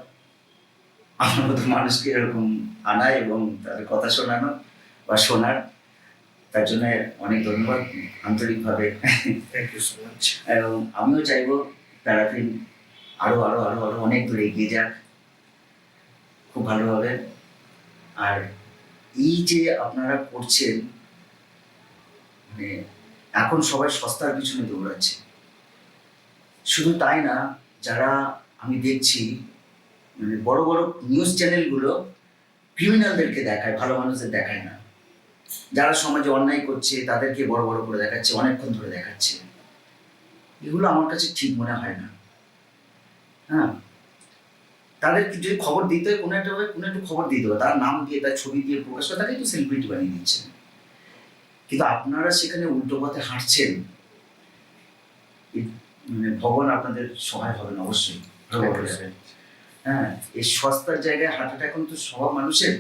আমার মতো মানুষকে এরকম আনা এবং তাদের কথা শোনানো বা শোনার। তার জন্য অনেক ধন্যবাদ আন্তরিকভাবে। Thank you so much. এবং আমিও চাইবো প্যারাফিন আরো আরো আরো আরো অনেক দূরে এগিয়ে যাক, খুব ভালো হবে। আর এই যে আপনারা করছেন, মানে এখন সবাই সস্তার পিছনে দৌড়াচ্ছে। শুধু তাই না, যারা আমি দেখছি মানে বড় বড় নিউজ চ্যানেলগুলো ক্রিমিনালদেরকে দেখায়, ভালো মানুষদের দেখায় না। যারা সমাজে অন্যায় করছে তাদেরকে বড় বড় করে দেখাচ্ছে, অনেকক্ষণ ধরে দেখাচ্ছে। এগুলো আমার কাছে ঠিক মনে হয় না। হ্যাঁ, তাদের যদি খবর দিতে হয় কোনো একটা কোনো একটু খবর দিয়ে দেবো, তার নাম দিয়ে তার ছবি দিয়ে প্রকাশ করে তাকে একটু সেলিব্রিটি বানিয়ে দিচ্ছেন। কিন্তু আপনারা সেখানে উল্টো পথে হাঁটছেন, মানে ভগবান আপনাদের সহায় হবেন অবশ্যই। হ্যাঁ, এই সস্তার জায়গায় হাঁটাটা এখন তো সব মানুষের,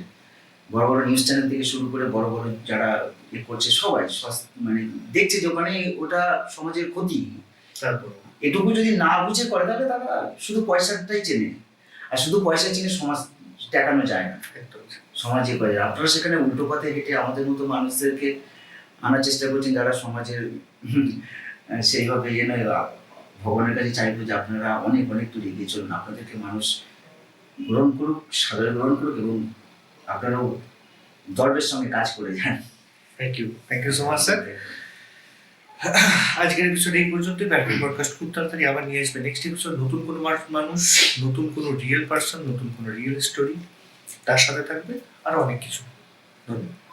বড় বড় নিউজ চ্যানেল থেকে শুরু করে বড় বড় যারা করছে সবাই মানে দেখছে যে ওখানে ওটা সমাজের ক্ষতি। তারপর এটুকু যদি না বুঝে করে তাহলে তারা শুধু পয়সাটাই চেনে, আর শুধু পয়সা চিনে সমাজ টেকানো যায় না, সমাজে করে। আপনারা সেখানে উল্টো পথে হেঁটে আমাদের মতো মানুষদেরকে আনার চেষ্টা করছেন, যারা সমাজের সেইভাবে নয়। ভগবানের কাছে চাইবো যে আপনারা অনেক অনেক দূর এগিয়ে চলুন, আপনাদেরকে মানুষ গ্রহণ করুক, সাদরে গ্রহণ করুক, এবং আপনারাও গর্বের সঙ্গে কাজ করে যান। Thank you so much sir. আজকের এপিসোড এই পর্যন্তই। প্যারাফিন পডকাস্ট খুব তাড়াতাড়ি আবার নিয়ে আসবে নেক্সট এপিসোড, নতুন কোনো মানুষ, নতুন কোনো রিয়েল পার্সন, নতুন কোনো রিয়েল স্টোরি, তার সাথে থাকবে আরো অনেক কিছু। ধন্যবাদ।